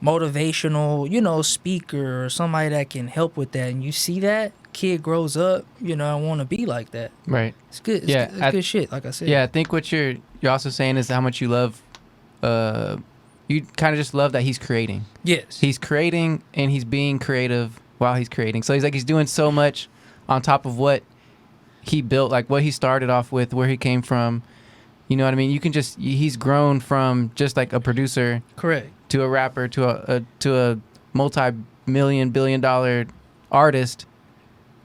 [SPEAKER 7] motivational speaker or somebody that can help with that, and you see that kid grows up I want to be like that.
[SPEAKER 6] Right.
[SPEAKER 7] It's good. It's good shit, like I said.
[SPEAKER 6] Yeah, I think what you're also saying is how much you love you kind of just love that he's creating.
[SPEAKER 7] Yes.
[SPEAKER 6] He's creating and he's being creative while he's creating. So he's doing so much on top of what he built, like what he started off with, where he came from. You know what I mean? He's grown from just like a producer,
[SPEAKER 7] correct,
[SPEAKER 6] to a rapper, to a multi-million, billion-dollar artist,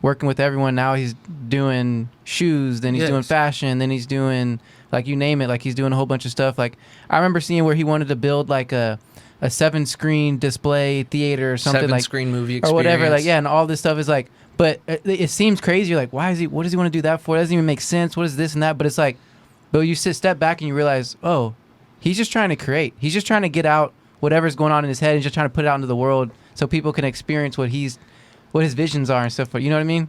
[SPEAKER 6] working with everyone. Now he's doing shoes, then he's doing fashion, then he's doing, like, you name it, like he's doing a whole bunch of stuff. Like I remember seeing where he wanted to build like a 7-screen display theater or something,
[SPEAKER 5] 7-screen movie experience.
[SPEAKER 6] or whatever. Like, yeah, and all this stuff is like, but it seems crazy. You're like, what does he want to do that for? It doesn't even make sense. What is this and that? But it's like, but you step back and you realize, oh, he's just trying to create. He's just trying to get out whatever's going on in his head and just trying to put it out into the world so people can experience what his visions are and stuff. But you know what I mean?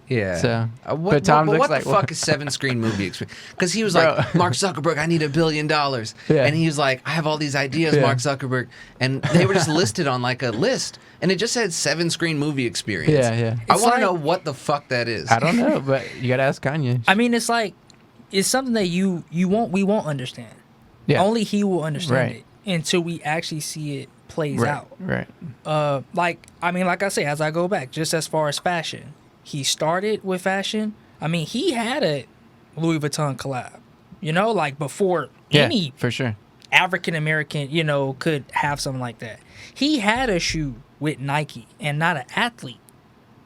[SPEAKER 5] Yeah.
[SPEAKER 6] So,
[SPEAKER 5] what the fuck is 7-screen movie experience? Because he was like, Mark Zuckerberg, I need $1 billion.
[SPEAKER 6] Yeah.
[SPEAKER 5] And he was like, I have all these ideas, Mark Zuckerberg. And they were just listed on like a list. And it just said 7-screen movie experience.
[SPEAKER 6] Yeah.
[SPEAKER 5] I want to know what the fuck that is.
[SPEAKER 6] I don't know, but you got to ask Kanye.
[SPEAKER 7] I mean, it's like, it's something that we won't understand.
[SPEAKER 6] Yeah.
[SPEAKER 7] Only he will understand it until we actually see it plays out.
[SPEAKER 6] Right.
[SPEAKER 7] Like I say, as I go back, just as far as fashion, he started with fashion. I mean, he had a Louis Vuitton collab, like before any
[SPEAKER 6] for sure
[SPEAKER 7] African American, could have something like that. He had a shoe with Nike and not an athlete.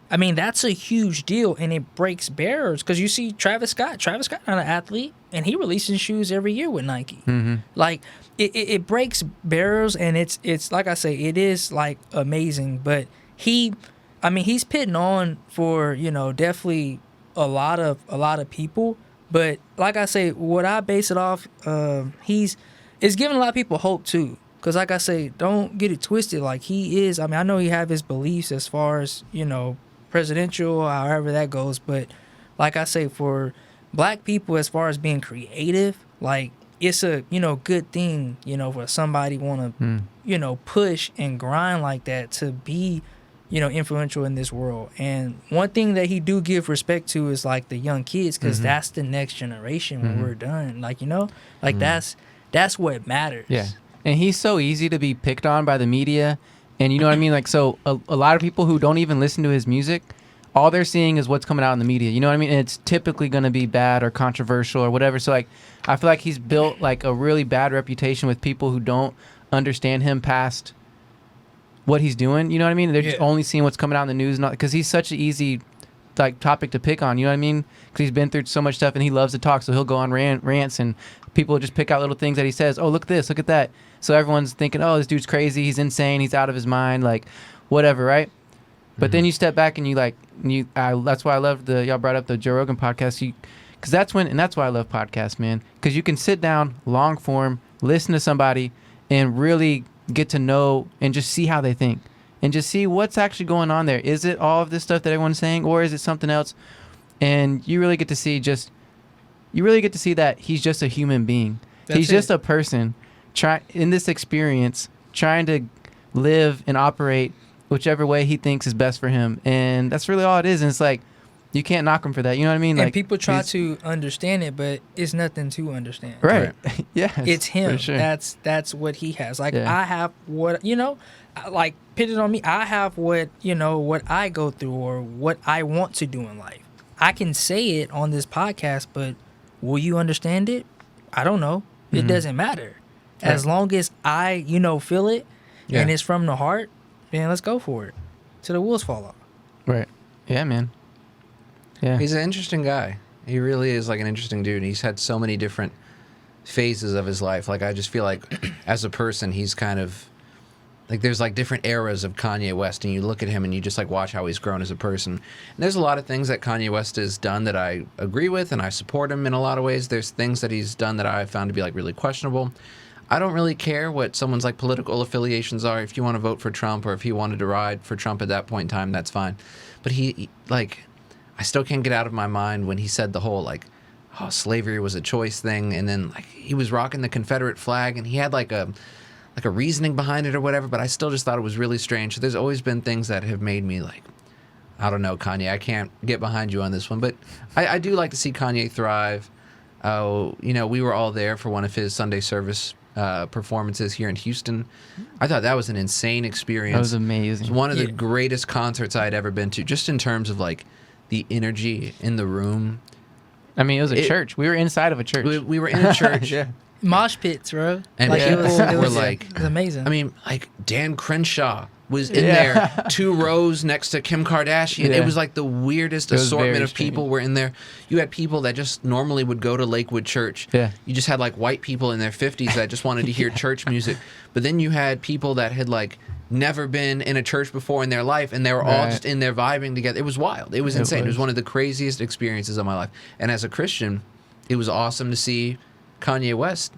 [SPEAKER 7] I mean, that's a huge deal, and it breaks barriers, because you see Travis Scott not an athlete, and he releases shoes every year with Nike. Like it breaks barriers, and it's like I say, it is like amazing. But he's pitting on for definitely a lot of people. But like I say, what I base it off, it's giving a lot of people hope too. Because like I say, don't get it twisted. Like he is. I mean, I know he have his beliefs as far as presidential, however that goes. But like I say, for black people, as far as being creative, like it's a good thing for somebody want to push and grind like that to be influential in this world. And one thing that he do give respect to is like the young kids, because that's the next generation when we're done. Like that's what matters.
[SPEAKER 6] Yeah. And he's so easy to be picked on by the media. And you know what I mean? Like, so a lot of people who don't even listen to his music, all they're seeing is what's coming out in the media. You know what I mean? And it's typically going to be bad or controversial or whatever. So, like, I feel like he's built, like, a really bad reputation with people who don't understand him past what he's doing. You know what I mean? They're just only seeing what's coming out in the news. Because he's such an easy, like, topic to pick on. You know what I mean? Because he's been through so much stuff and he loves to talk. So he'll go on rants and people just pick out little things that he says. Oh, look at this. Look at that. So everyone's thinking, oh, this dude's crazy. He's insane. He's out of his mind. Like, whatever, right? But then you step back and that's why I love y'all brought up the Joe Rogan podcast. Because that's why I love podcasts, man. Because you can sit down, long form, listen to somebody, and really get to know and just see how they think. And just see what's actually going on there. Is it all of this stuff that everyone's saying, or is it something else? And you really get to see that he's just a human being. He's just a person in this experience, trying to live and operate whichever way he thinks is best for him, and that's really all it is. And it's like you can't knock him for that. You know what I mean?
[SPEAKER 7] And
[SPEAKER 6] like
[SPEAKER 7] people try to understand it, but it's nothing to understand.
[SPEAKER 6] right? Yeah,
[SPEAKER 7] It's him.
[SPEAKER 6] for sure.
[SPEAKER 7] That's what he has. Like
[SPEAKER 6] Yeah.
[SPEAKER 7] I have what like put it on me. I have what what I go through or what I want to do in life. I can say it on this podcast, but will you understand it? I don't know. It doesn't matter. As long as I feel it and it's from the heart, then let's go for it till the wheels fall off.
[SPEAKER 6] Right. Yeah, man. Yeah.
[SPEAKER 5] He's an interesting guy. He really is like an interesting dude. He's had so many different phases of his life. Like I just feel like as a person, he's kind of like there's like different eras of Kanye West, and you look at him and you just like watch how he's grown as a person. And there's a lot of things that Kanye West has done that I agree with, and I support him in a lot of ways. There's things that he's done that I found to be like really questionable. I don't really care what someone's like political affiliations are. If you want to vote for Trump or if he wanted to ride for Trump at that point in time, that's fine. But he like, I still can't get out of my mind when he said the whole like, oh, slavery was a choice thing, and then like he was rocking the Confederate flag, and he had like a reasoning behind it or whatever. But I still just thought it was really strange. So there's always been things that have made me like, I don't know, Kanye, I can't get behind you on this one. But I do like to see Kanye thrive. We were all there for one of his Sunday service performances here in Houston. I thought that was an insane experience.
[SPEAKER 6] That was amazing.
[SPEAKER 5] It was one of the greatest concerts I had ever been to, just in terms of like the energy in the room.
[SPEAKER 6] I mean, it was a church. We were inside of a church.
[SPEAKER 5] We were in a church.
[SPEAKER 6] Yeah.
[SPEAKER 7] Mosh pits, bro.
[SPEAKER 5] And
[SPEAKER 7] like
[SPEAKER 5] people
[SPEAKER 7] it
[SPEAKER 5] were
[SPEAKER 7] was
[SPEAKER 5] like,
[SPEAKER 7] it was amazing.
[SPEAKER 5] I mean, like Dan Crenshaw was in there 2 rows next to Kim Kardashian.
[SPEAKER 6] Yeah.
[SPEAKER 5] It was like the weirdest assortment
[SPEAKER 6] very
[SPEAKER 5] of people were in there. You had people that just normally would go to Lakewood Church.
[SPEAKER 6] Yeah.
[SPEAKER 5] You just had like white people in their 50s that just wanted to hear church music. But then you had people that had like never been in a church before in their life, and they were all just in there vibing together. It was wild. It was insane. It was one of the craziest experiences of my life. And as a Christian, it was awesome to see Kanye West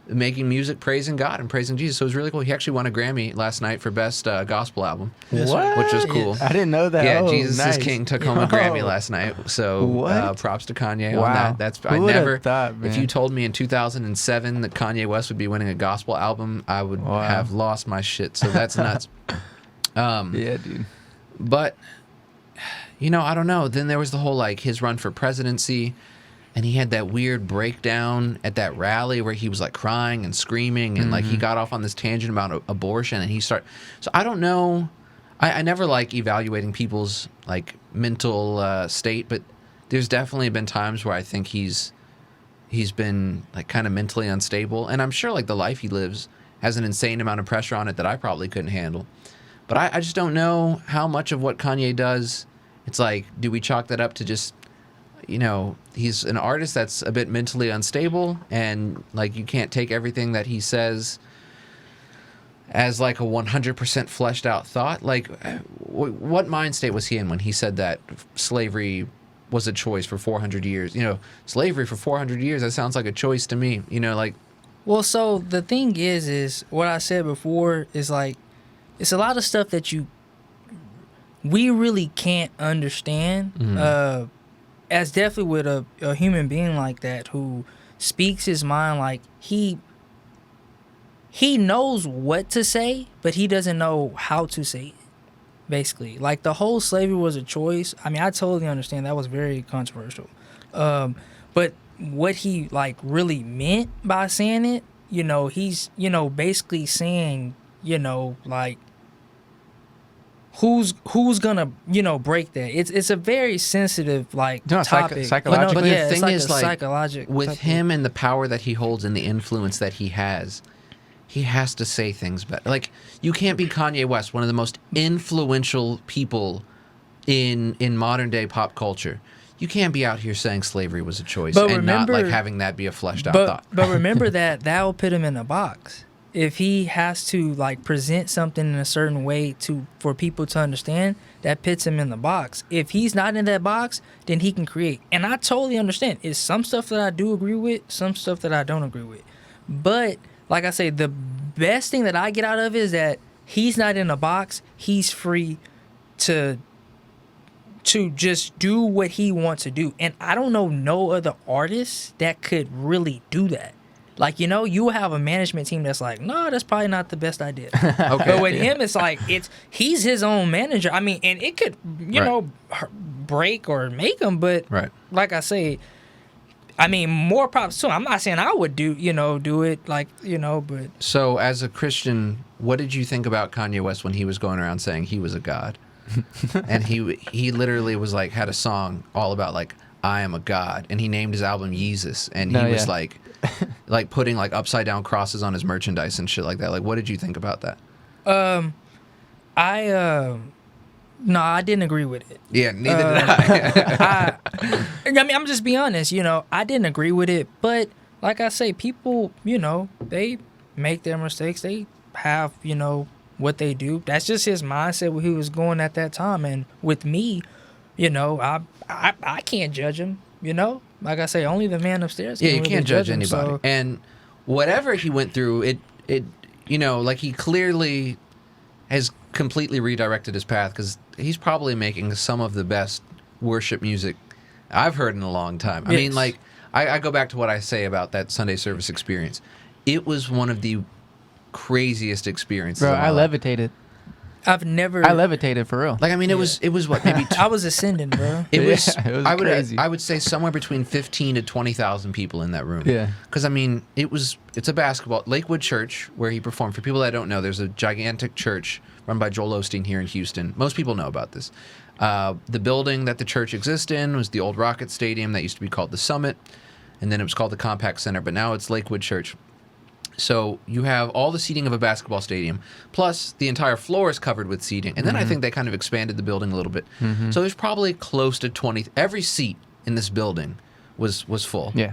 [SPEAKER 5] making music praising God and praising Jesus. So it was really cool. He actually won a Grammy last night for Best Gospel Album.
[SPEAKER 6] What?
[SPEAKER 5] Which was cool.
[SPEAKER 6] I didn't know that.
[SPEAKER 5] Yeah,
[SPEAKER 6] Oh,
[SPEAKER 5] Jesus
[SPEAKER 6] nice.
[SPEAKER 5] is King took home a Grammy last night. So props to Kanye on that. That's
[SPEAKER 6] Who
[SPEAKER 5] I
[SPEAKER 6] would've
[SPEAKER 5] never
[SPEAKER 6] thought, man?
[SPEAKER 5] if you told me in 2007 that Kanye West would be winning a gospel album, I would have lost my shit. So that's nuts.
[SPEAKER 6] Yeah, dude.
[SPEAKER 5] But I don't know. Then there was the whole like his run for presidency. And he had that weird breakdown at that rally where he was like crying and screaming, and like he got off on this tangent about abortion, and so I don't know. I never like evaluating people's like mental state, but there's definitely been times where I think he's been like kind of mentally unstable, and I'm sure like the life he lives has an insane amount of pressure on it that I probably couldn't handle. But I just don't know how much of what Kanye does. It's like, do we chalk that up to just he's an artist that's a bit mentally unstable, and like you can't take everything that he says as like a 100% fleshed out thought. Like what mind state was he in when he said that slavery was a choice for 400 years? Slavery for 400 years, that sounds like a choice to me.
[SPEAKER 7] Well, so the thing is what I said before is like, it's a lot of stuff that we really can't understand. As definitely with a human being like that who speaks his mind, like he knows what to say, but he doesn't know how to say it, basically. Like the whole slavery was a choice. I mean, I totally understand that was very controversial. But what he like really meant by saying it, he's, basically saying, like, who's gonna break that? It's a very sensitive topic.
[SPEAKER 6] Psychological.
[SPEAKER 5] But the thing is like
[SPEAKER 7] psychological
[SPEAKER 5] with
[SPEAKER 7] topic.
[SPEAKER 5] him and the power that he holds and the influence that he has to say things better. Like you can't be Kanye West, one of the most influential people in modern day pop culture. You can't be out here saying slavery was a choice not like having that be a fleshed out thought.
[SPEAKER 7] But remember that will put him in a box. If he has to like present something in a certain way for people to understand, that puts him in the box. If he's not in that box, then he can create. And I totally understand. It's some stuff that I do agree with, some stuff that I don't agree with. But like I say, the best thing that I get out of it is that he's not in a box. He's free to just do what he wants to do. And I don't know no other artist that could really do that. Like, you know, you have a management team that's like, no, that's probably not the best idea.
[SPEAKER 5] Okay.
[SPEAKER 7] But with him, it's like, he's his own manager. I mean, and it could, you know, break or make him. But like I say, I mean, more props to him. I'm not saying I would do it like, you know, but.
[SPEAKER 5] So as a Christian, what did you think about Kanye West when he was going around saying he was a god? And he literally was like, had a song all about like, I am a god. And he named his album Yeezus. And he was like putting like upside down crosses on his merchandise and shit like that. Like, what did you think about that?
[SPEAKER 7] No, I didn't agree with it.
[SPEAKER 5] Yeah, neither did I.
[SPEAKER 7] I mean, I'm just being honest, you know, I didn't agree with it, but like I say, people, you know, they make their mistakes. They have, you know, what they do. That's just his mindset where he was going at that time. And with me, you know, I can't judge him, you know? Like I say, only the man upstairs can
[SPEAKER 5] you
[SPEAKER 7] really
[SPEAKER 5] can't judge
[SPEAKER 7] him,
[SPEAKER 5] anybody.
[SPEAKER 7] so.
[SPEAKER 5] And whatever he went through, it you know, like he clearly has completely redirected his path because he's probably making some of the best worship music I've heard in a long time. I mean, like, I go back to what I say about that Sunday service experience. It was one of the craziest experiences.
[SPEAKER 6] Bro,
[SPEAKER 5] of my
[SPEAKER 6] I
[SPEAKER 5] life.
[SPEAKER 6] levitated.
[SPEAKER 7] I've never.
[SPEAKER 6] I levitated for real.
[SPEAKER 5] Like, I mean, it was what, maybe
[SPEAKER 7] I was ascending, bro.
[SPEAKER 5] it was,
[SPEAKER 6] it was
[SPEAKER 5] I would
[SPEAKER 6] crazy.
[SPEAKER 5] I would say somewhere between 15 to 20,000 people in that room.
[SPEAKER 6] Yeah.
[SPEAKER 5] Because I mean, it's a basketball Lakewood Church where he performed. For people that don't know, there's a gigantic church run by Joel Osteen here in Houston. Most people know about this. The building that the church exists in was the old Rocket Stadium that used to be called the Summit, and then it was called the Compact Center, but now it's Lakewood Church. So you have all the seating of a basketball stadium, plus the entire floor is covered with seating. And then I think they kind of expanded the building a little bit. So there's probably close to 20. Every seat in this building was full.
[SPEAKER 6] Yeah.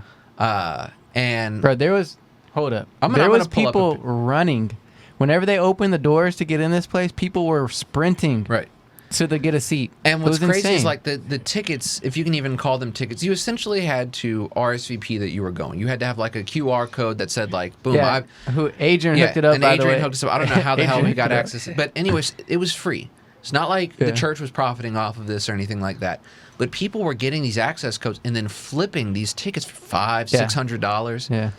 [SPEAKER 5] And
[SPEAKER 6] Bro, there was. Hold up.
[SPEAKER 5] I'm
[SPEAKER 6] there
[SPEAKER 5] gonna
[SPEAKER 6] was
[SPEAKER 5] pull up
[SPEAKER 6] people running. Whenever they opened the doors to get in this place, people were sprinting
[SPEAKER 5] right.
[SPEAKER 6] so they get a seat.
[SPEAKER 5] And
[SPEAKER 6] It
[SPEAKER 5] what's
[SPEAKER 6] was
[SPEAKER 5] crazy is
[SPEAKER 6] insane.
[SPEAKER 5] like the tickets, if you can even call them tickets, you essentially had to RSVP that you were going. You had to have like a QR code that said like, boom,
[SPEAKER 6] Yeah, who Adrian hooked it up,
[SPEAKER 5] and
[SPEAKER 6] by
[SPEAKER 5] Adrian
[SPEAKER 6] the way.
[SPEAKER 5] hooked us up. I don't know how the hell
[SPEAKER 6] Adrian
[SPEAKER 5] we got
[SPEAKER 6] hooked it up.
[SPEAKER 5] access. But anyways, it was free. It's not like the church was profiting off of this or anything like that. But people were getting these access codes and then flipping these tickets for $500-$600.
[SPEAKER 6] Yeah,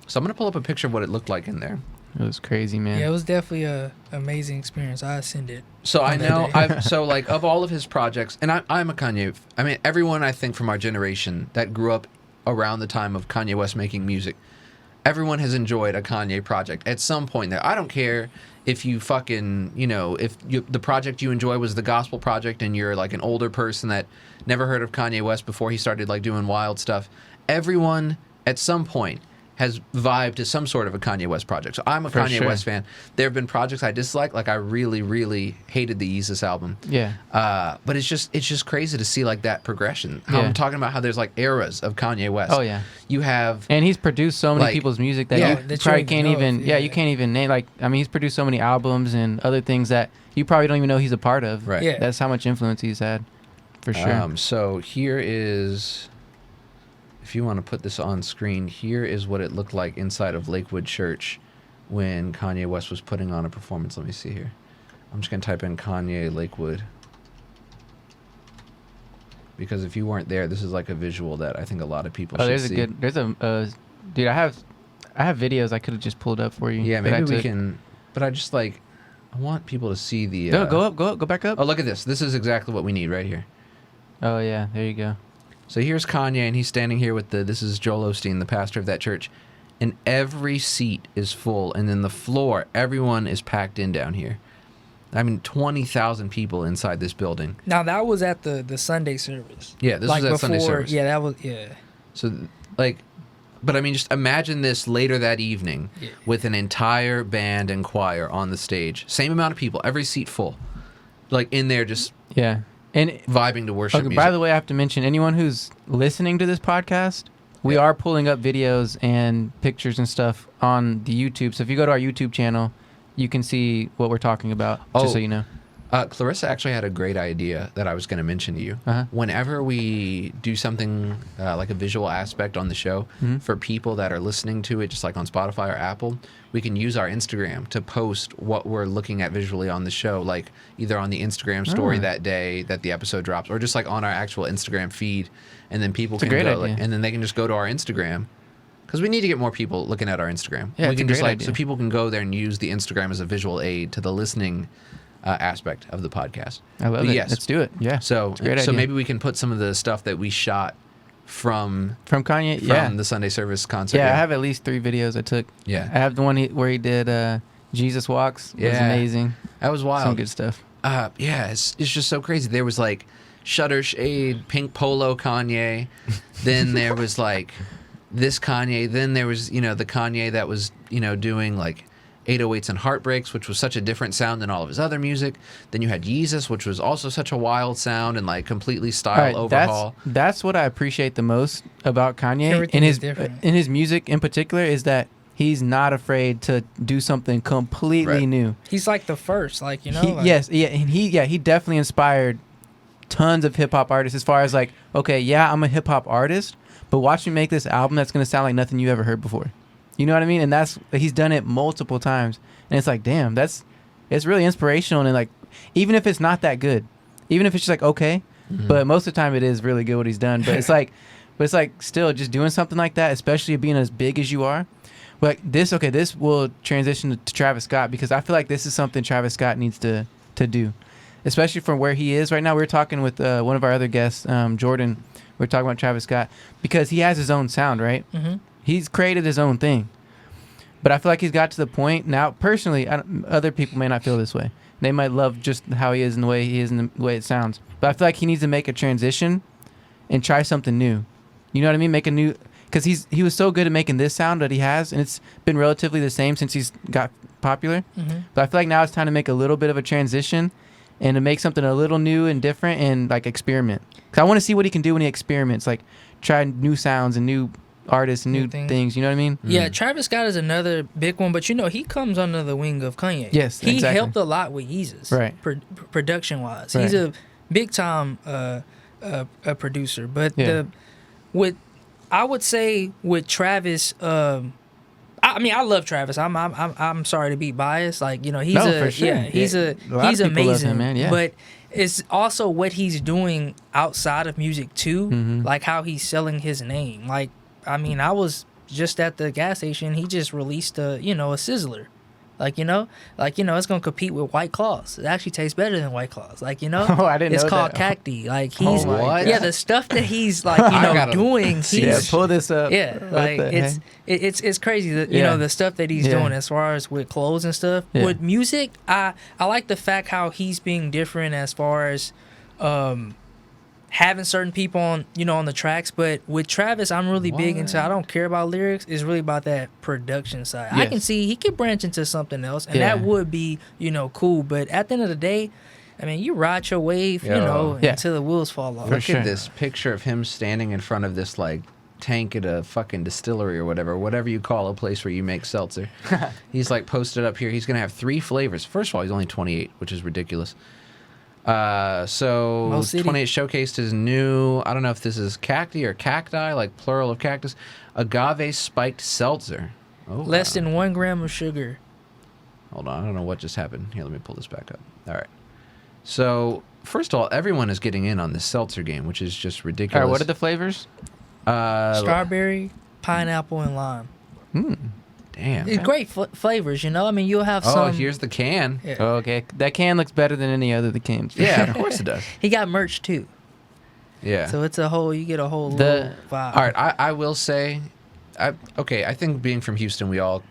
[SPEAKER 5] So I'm gonna pull up a picture of what it looked like in there.
[SPEAKER 6] it was crazy, man.
[SPEAKER 7] Yeah, it was definitely a amazing experience. I ascended.
[SPEAKER 5] So I
[SPEAKER 7] on that
[SPEAKER 5] know
[SPEAKER 7] day.
[SPEAKER 5] so like of all of his projects, and I'm a Kanye. I mean, everyone I think from our generation that grew up around the time of Kanye West making music, everyone has enjoyed a Kanye project at some point. There, I don't care if you fucking, you know, if the project you enjoy was the gospel project, and you're like an older person that never heard of Kanye West before he started like doing wild stuff. Everyone at some point has vibed to some sort of a Kanye West project. So I'm a
[SPEAKER 6] For
[SPEAKER 5] Kanye
[SPEAKER 6] sure.
[SPEAKER 5] West fan. There have been projects I dislike. Like I really, really hated the Yeezus album.
[SPEAKER 6] Yeah.
[SPEAKER 5] But it's just crazy to see like that progression. How
[SPEAKER 6] Yeah.
[SPEAKER 5] I'm talking about how there's like eras of Kanye West.
[SPEAKER 6] Oh, yeah.
[SPEAKER 5] You have
[SPEAKER 6] And he's produced so many
[SPEAKER 5] Like,
[SPEAKER 6] people's music that
[SPEAKER 5] yeah,
[SPEAKER 6] you
[SPEAKER 7] that you
[SPEAKER 6] probably
[SPEAKER 7] don't
[SPEAKER 6] can't
[SPEAKER 7] even know
[SPEAKER 6] even.
[SPEAKER 7] of,
[SPEAKER 6] Yeah,
[SPEAKER 7] yeah.
[SPEAKER 6] you can't even name. Like, I mean, he's produced so many albums and other things that you probably don't even know he's a part of.
[SPEAKER 5] Right.
[SPEAKER 7] Yeah.
[SPEAKER 6] That's how much influence he's had, for sure.
[SPEAKER 5] So here is, if you want to put this on screen, here is what it looked like inside of Lakewood Church when Kanye West was putting on a performance. Let me see here. I'm just going to type in Kanye Lakewood. Because if you weren't there, this is like a visual that I think a lot of people
[SPEAKER 6] Oh,
[SPEAKER 5] should
[SPEAKER 6] there's
[SPEAKER 5] see.
[SPEAKER 6] a good. There's a. Dude, I have videos I could have just pulled up for you.
[SPEAKER 5] Yeah,
[SPEAKER 6] that I
[SPEAKER 5] maybe we
[SPEAKER 6] took.
[SPEAKER 5] can. But I just like, I want people to see the.
[SPEAKER 6] Go up, go back up.
[SPEAKER 5] Oh, look at this. This is exactly what we need right here.
[SPEAKER 6] Oh yeah, there you go.
[SPEAKER 5] So here's Kanye, and he's standing here with this is Joel Osteen, the pastor of that church. And every seat is full. And then the floor, everyone is packed in down here. I mean, 20,000 people inside this building.
[SPEAKER 7] Now that was at the Sunday service.
[SPEAKER 5] Yeah, this
[SPEAKER 7] like
[SPEAKER 5] was at
[SPEAKER 7] before,
[SPEAKER 5] Sunday service.
[SPEAKER 7] Yeah, that was
[SPEAKER 5] So, like, but I mean, just imagine this later that evening with an entire band and choir on the stage. Same amount of people, every seat full. Like, in there just
[SPEAKER 6] Yeah, and
[SPEAKER 5] vibing to worship music.
[SPEAKER 6] by the way, I have to mention anyone who's listening to this podcast. We are pulling up videos and pictures and stuff on the YouTube. So if you go to our YouTube channel, you can see what we're talking about. Just so you know.
[SPEAKER 5] Clarissa actually had a great idea that I was going to mention to you.
[SPEAKER 6] Uh-huh.
[SPEAKER 5] Whenever we do something like a visual aspect on the show, for people that are listening to it, just like on Spotify or Apple, we can use our Instagram to post what we're looking at visually on the show, like either on the Instagram story that day that the episode drops, or just like on our actual Instagram feed, and then people can
[SPEAKER 6] great
[SPEAKER 5] go,
[SPEAKER 6] idea.
[SPEAKER 5] like, and then they can just go to our Instagram Because we need to get more people looking at our Instagram.
[SPEAKER 6] Yeah,
[SPEAKER 5] we
[SPEAKER 6] it's a
[SPEAKER 5] can just
[SPEAKER 6] great
[SPEAKER 5] like
[SPEAKER 6] idea.
[SPEAKER 5] so people can go there and use the Instagram as a visual aid to the listening aspect of the podcast.
[SPEAKER 6] I love
[SPEAKER 5] But
[SPEAKER 6] it.
[SPEAKER 5] yes.
[SPEAKER 6] Let's do it. Yeah.
[SPEAKER 5] So
[SPEAKER 6] It's a great idea.
[SPEAKER 5] maybe we can put some of the stuff that we shot from
[SPEAKER 6] Kanye, yeah.
[SPEAKER 5] the Sunday service concert.
[SPEAKER 6] Yeah, I have at least 3 videos I took.
[SPEAKER 5] Yeah.
[SPEAKER 6] I have the one where he did Jesus Walks. It was
[SPEAKER 5] Yeah.
[SPEAKER 6] amazing.
[SPEAKER 5] That was wild.
[SPEAKER 6] Some good stuff.
[SPEAKER 5] Yeah, it's just so crazy. There was like Shutter Shade, Pink Polo Kanye. Then there was like this Kanye. Then there was, the Kanye that was, doing like 808s and Heartbreaks, which was such a different sound than all of his other music. Then you had Yeezus, which was also such a wild sound and like completely style overhaul.
[SPEAKER 6] That's what I appreciate the most about Kanye
[SPEAKER 7] Everything is different.
[SPEAKER 6] in his music in particular is that he's not afraid to do something completely
[SPEAKER 5] Right.
[SPEAKER 6] new.
[SPEAKER 7] He's like the first, like,
[SPEAKER 6] And he definitely inspired tons of hip hop artists as far as like, okay, yeah, I'm a hip hop artist, but watch me make this album that's gonna sound like nothing you ever heard before. You know what I mean? And he's done it multiple times, and it's like, damn, it's really inspirational. And like, even if it's not that good, even if it's just like okay, but most of the time it is really good what he's done. But it's like still just doing something like that, especially being as big as you are. Like this will transition to Travis Scott because I feel like this is something Travis Scott needs to do, especially from where he is right now. We were talking with one of our other guests, Jordan. We were talking about Travis Scott because he has his own sound, right?
[SPEAKER 7] Mm-hmm.
[SPEAKER 6] He's created his own thing. But I feel like he's got to the point now. Personally, other people may not feel this way. They might love just how he is and the way he is and the way it sounds. But I feel like he needs to make a transition and try something new. You know what I mean? Make a new, because he was so good at making this sound that he has, and it's been relatively the same since he's got popular.
[SPEAKER 7] Mm-hmm.
[SPEAKER 6] But I feel like now it's time to make a little bit of a transition and to make something a little new and different and like experiment. Because I want to see what he can do when he experiments, like try new sounds and new artists and new things. You know what I mean?
[SPEAKER 7] Yeah, Travis Scott is another big one, but he comes under the wing of Kanye.
[SPEAKER 6] Yes,
[SPEAKER 7] he
[SPEAKER 6] exactly.
[SPEAKER 7] helped a lot with Yeezus,
[SPEAKER 6] Right.
[SPEAKER 7] Production wise,
[SPEAKER 6] Right.
[SPEAKER 7] he's a big time a producer. But
[SPEAKER 6] Yeah.
[SPEAKER 7] I would say with Travis, I love Travis. I'm sorry to be biased. Like he's
[SPEAKER 6] for sure.
[SPEAKER 7] he's
[SPEAKER 6] A lot
[SPEAKER 7] he's
[SPEAKER 6] of people love
[SPEAKER 7] amazing,
[SPEAKER 6] him, man. Yeah.
[SPEAKER 7] But it's also what he's doing outside of music too,
[SPEAKER 6] Mm-hmm.
[SPEAKER 7] like how he's selling his name. Like I was just at the gas station. He just released a Sizzler. It's gonna compete with White Claws. It actually tastes better than White Claws.
[SPEAKER 6] Oh, I didn't
[SPEAKER 7] It's
[SPEAKER 6] know
[SPEAKER 7] called
[SPEAKER 6] that.
[SPEAKER 7] Cacti. Like he's
[SPEAKER 5] what?
[SPEAKER 7] the stuff that he's like
[SPEAKER 5] gotta
[SPEAKER 7] doing.
[SPEAKER 5] see
[SPEAKER 6] Yeah,
[SPEAKER 7] He's
[SPEAKER 6] pull this up.
[SPEAKER 7] yeah,
[SPEAKER 6] What
[SPEAKER 7] like
[SPEAKER 6] the heck?
[SPEAKER 7] it's crazy that
[SPEAKER 6] Yeah.
[SPEAKER 7] the stuff that he's
[SPEAKER 6] Yeah.
[SPEAKER 7] doing as far as with clothes and stuff.
[SPEAKER 6] Yeah.
[SPEAKER 7] With music, I like the fact how he's being different as far as having certain people on on the tracks. But with Travis, I'm really big into, I don't care about lyrics. It's really about that production side. I
[SPEAKER 6] Yes.
[SPEAKER 7] can see he could branch into something else, and
[SPEAKER 6] Yeah.
[SPEAKER 7] that would be cool. But at the end of the day, I mean, you ride your wave,
[SPEAKER 5] Yo.
[SPEAKER 6] Yeah.
[SPEAKER 7] until the wheels fall off.
[SPEAKER 5] Look
[SPEAKER 6] sure.
[SPEAKER 5] at this picture of him standing in front of this like tank at a fucking distillery or whatever you call a place where you make seltzer. He's like posted up here. He's gonna have 3 flavors. First of all, he's only 28, which is ridiculous. So
[SPEAKER 7] Mo City.
[SPEAKER 5] 28 showcased his new, I don't know if this is cacti or cacti, like plural of cactus, agave spiked seltzer. Oh,
[SPEAKER 7] Less than 1 gram of sugar.
[SPEAKER 5] hold on, I don't know what just happened. Here, let me pull this back up. All right. So, first of all, everyone is getting in on this seltzer game, which is just ridiculous.
[SPEAKER 6] All right, what are the flavors?
[SPEAKER 7] Strawberry, pineapple, and lime.
[SPEAKER 5] Damn.
[SPEAKER 7] It's great flavors, I mean, you'll have
[SPEAKER 5] Oh,
[SPEAKER 7] some.
[SPEAKER 5] here's the can.
[SPEAKER 7] Yeah.
[SPEAKER 6] Oh, okay, that can looks better than any other the cans.
[SPEAKER 5] Yeah, of course it does.
[SPEAKER 7] He got merch too,
[SPEAKER 5] Yeah.
[SPEAKER 7] so it's you get a whole
[SPEAKER 6] The-
[SPEAKER 7] little vibe.
[SPEAKER 5] All right, I will say, I think being from Houston, we all,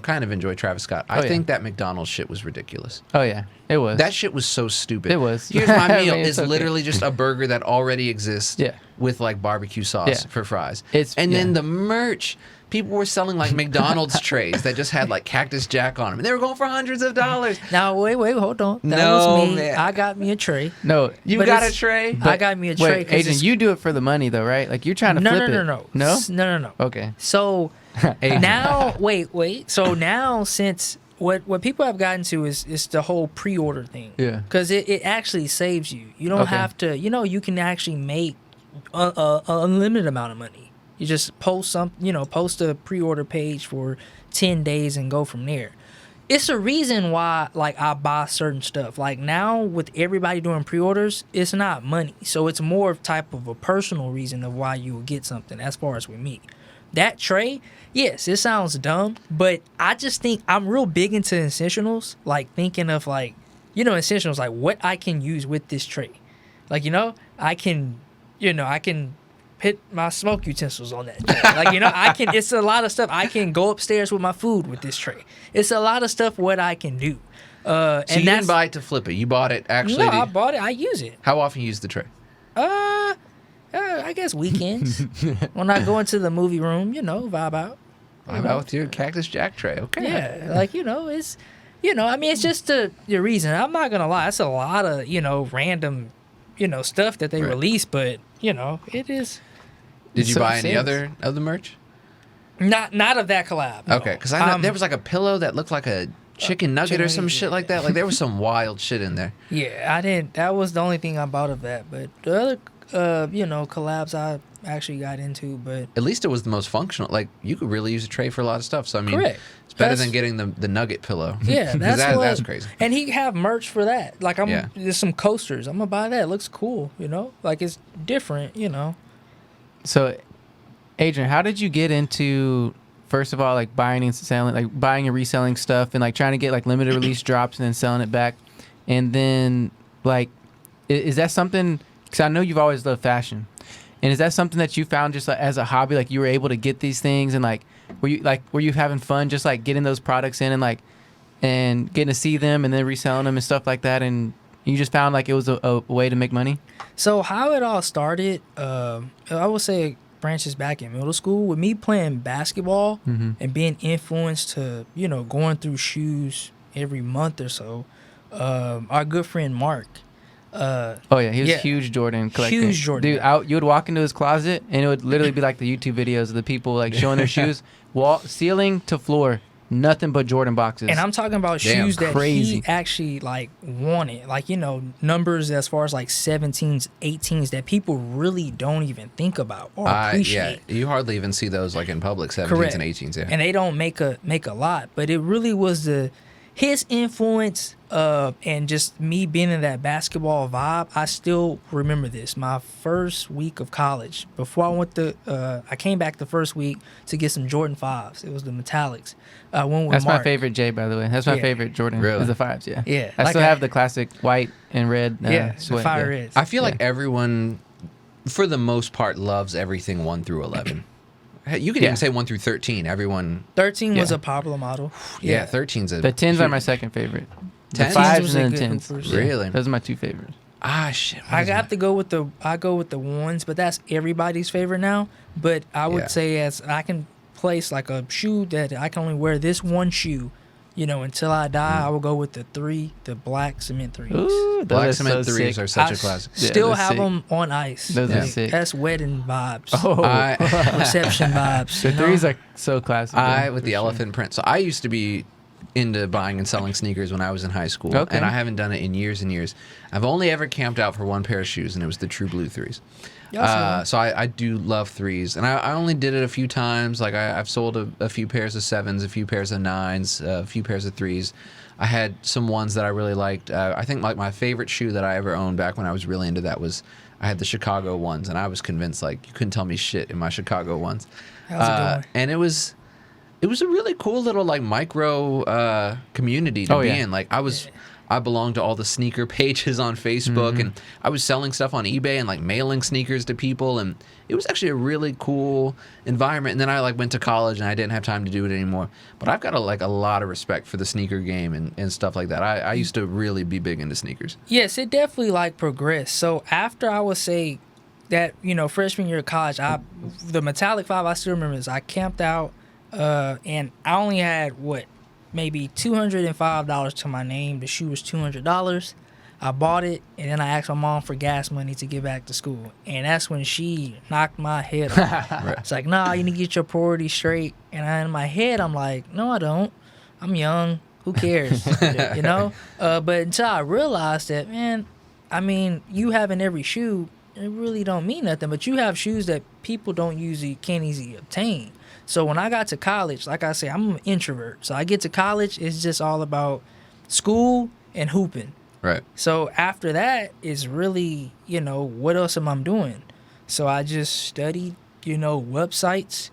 [SPEAKER 5] kind of enjoy Travis Scott. I
[SPEAKER 6] yeah.
[SPEAKER 5] think that McDonald's shit was ridiculous.
[SPEAKER 6] Oh yeah, it was.
[SPEAKER 5] That shit was so stupid.
[SPEAKER 6] It was.
[SPEAKER 5] Here's my
[SPEAKER 6] I
[SPEAKER 5] meal.
[SPEAKER 6] mean, it's
[SPEAKER 5] It's
[SPEAKER 6] okay.
[SPEAKER 5] literally just a burger that already exists
[SPEAKER 6] Yeah.
[SPEAKER 5] with like barbecue sauce
[SPEAKER 6] Yeah.
[SPEAKER 5] for fries.
[SPEAKER 6] It's-
[SPEAKER 5] and then
[SPEAKER 6] yeah.
[SPEAKER 5] the merch. People were selling like McDonald's trays that just had like Cactus Jack on them. And they were going for hundreds of dollars.
[SPEAKER 7] Now wait, hold on. That
[SPEAKER 5] No,
[SPEAKER 7] was me.
[SPEAKER 5] man.
[SPEAKER 7] I got me a tray.
[SPEAKER 6] No,
[SPEAKER 5] You
[SPEAKER 7] But
[SPEAKER 5] got a
[SPEAKER 7] it's-
[SPEAKER 5] tray?
[SPEAKER 7] I got me a tray.
[SPEAKER 6] wait,
[SPEAKER 7] 'cause
[SPEAKER 6] Adrian,
[SPEAKER 7] it's-
[SPEAKER 6] you do it for the money though, right? Like you're trying to
[SPEAKER 7] no,
[SPEAKER 6] flip
[SPEAKER 7] no,
[SPEAKER 6] it.
[SPEAKER 7] no,
[SPEAKER 6] No.
[SPEAKER 7] no.
[SPEAKER 6] Okay.
[SPEAKER 7] So now, wait. So now, since what people have gotten to is the whole pre-order thing.
[SPEAKER 6] Yeah.
[SPEAKER 7] Because it actually saves you. You don't
[SPEAKER 6] Okay.
[SPEAKER 7] have to. You can actually make a unlimited amount of money. You just post post a pre-order page for 10 days and go from there. It's a reason why, like, I buy certain stuff. Like, now with everybody doing pre-orders, it's not money. So it's more of type of a personal reason of why you will get something as far as with me. that tray, yes, it sounds dumb, but I just think I'm real big into essentials, like thinking of like, essentials, like what I can use with this tray. Like, I can put my smoke utensils on that tray. Like, it's a lot of stuff. I can go upstairs with my food with this tray. It's a lot of stuff what I can do.
[SPEAKER 5] So you didn't buy it to flip it. You bought it actually.
[SPEAKER 7] No, I bought it. I use it.
[SPEAKER 5] How often you use the tray?
[SPEAKER 7] I guess weekends. When I go into the movie room, vibe out.
[SPEAKER 5] Vibe out with your Cactus Jack tray. Okay.
[SPEAKER 7] Yeah, like, it's, it's just the reason. I'm not going to lie. It's a lot of, random, stuff that they release, but, it is.
[SPEAKER 5] Did you buy any other of the merch?
[SPEAKER 7] Not of that collab. No.
[SPEAKER 5] Okay, because there was like a pillow that looked like a chicken nugget or some shit like that. Like there was some wild shit in there.
[SPEAKER 7] Yeah, I didn't. That was the only thing I bought of that. But the other, collabs I actually got into. But
[SPEAKER 5] at least it was the most functional. Like you could really use a tray for a lot of stuff. So I mean,
[SPEAKER 7] correct.
[SPEAKER 5] It's better than getting the nugget pillow.
[SPEAKER 7] Yeah, that's
[SPEAKER 5] crazy.
[SPEAKER 7] And he have merch for that. Like there's some coasters. I'm gonna buy that. It looks cool. Like it's different.
[SPEAKER 6] So, Adrian, how did you get into, first of all, like buying and reselling stuff and like trying to get like limited release drops and then selling it back? And then like, is that something, because I know you've always loved fashion. And is that something that you found just like, as a hobby, like you were able to get these things and like, were you having fun just like getting those products in and getting to see them and then reselling them and stuff like that? And you just found like it was a way to make money?
[SPEAKER 7] So how it all started, I would say it branches back in middle school with me playing basketball and being influenced to, going through shoes every month or so. Our good friend Mark.
[SPEAKER 6] He was huge Jordan collector.
[SPEAKER 7] Huge Jordan.
[SPEAKER 6] Dude, you would walk into his closet and it would literally be like the YouTube videos of the people like showing their shoes, ceiling to floor. Nothing but Jordan boxes.
[SPEAKER 7] And I'm talking about shoes that
[SPEAKER 6] crazy.
[SPEAKER 7] he actually like wanted. Like, numbers as far as like 17s, 18s that people really don't even think about or appreciate.
[SPEAKER 5] Yeah, you hardly even see those like in public, 17s
[SPEAKER 7] Correct.
[SPEAKER 5] and 18s. Yeah.
[SPEAKER 7] And they don't make a lot. But it really was his influence and just me being in that basketball vibe. I still remember this. My first week of college, before I went I came back the first week to get some Jordan 5s. It was the metallics. I went with
[SPEAKER 6] That's
[SPEAKER 7] Mark.
[SPEAKER 6] my favorite J, by the way. That's my favorite Jordan.
[SPEAKER 5] Really?
[SPEAKER 6] Is the 5s, yeah.
[SPEAKER 7] Yeah.
[SPEAKER 6] I still have the classic white and red
[SPEAKER 7] the
[SPEAKER 6] sweat.
[SPEAKER 7] fire reds.
[SPEAKER 5] I feel like everyone, for the most part, loves everything 1 through 11. You could even say 1 through 13. Everyone.
[SPEAKER 7] 13 was a popular model.
[SPEAKER 5] Yeah, 13's a.
[SPEAKER 6] The 10s are my second favorite. The
[SPEAKER 5] 10s?
[SPEAKER 6] 5s and the 10s.
[SPEAKER 5] Really?
[SPEAKER 6] Those are my two favorites.
[SPEAKER 5] Shit.
[SPEAKER 7] I have to go with the ones, but that's everybody's favorite now. But I would say as I can place like a shoe that I can only wear this one shoe, until I die, I will go with the black cement 3s.
[SPEAKER 6] Ooh,
[SPEAKER 5] Black cement 3s are such a classic.
[SPEAKER 7] Still have them on ice.
[SPEAKER 6] Those are sick.
[SPEAKER 7] That's wedding vibes.
[SPEAKER 6] Oh,
[SPEAKER 7] Reception vibes.
[SPEAKER 6] the 3s are so classic.
[SPEAKER 5] With the elephant print. So I used to be into buying and selling sneakers when I was in high school, and I haven't done it in years and years. I've only ever camped out for one pair of shoes, and it was the True Blue 3s. So I do love 3s, and I only did it a few times. Like I've sold a few pairs of 7s, a few pairs of 9s, a few pairs of 3s. I had some ones that I really liked. I think like my favorite shoe that I ever owned back when I was really into that was I had the Chicago ones, and I was convinced like you couldn't tell me shit in my Chicago ones.
[SPEAKER 7] How's it going?
[SPEAKER 5] And it was a really cool little like micro community to be in. Like I belonged to all the sneaker pages on Facebook, and I was selling stuff on eBay and like mailing sneakers to people, and it was actually a really cool environment. And then I like went to college and I didn't have time to do it anymore. But I've got a lot of respect for the sneaker game and stuff like that. I used to really be big into sneakers.
[SPEAKER 7] Yes, it definitely like progressed. So after I would say that freshman year of college, the metallic 5 I still remember is I camped out, and I only had maybe $205 to my name. The shoe was $200. I bought it, and then I asked my mom for gas money to get back to school. And that's when she knocked my head off.
[SPEAKER 5] Right.
[SPEAKER 7] It's like, nah, you need to get your priorities straight. And in my head, I'm like, no, I don't. I'm young. Who cares? But until I realized that, man, I mean, you having every shoe, it really don't mean nothing. But you have shoes that people can't easily obtain. So when I got to college, like I say, I'm an introvert. So I get to college, it's just all about school and hooping.
[SPEAKER 5] Right.
[SPEAKER 7] So after that is really, what else am I doing? So I just studied, websites,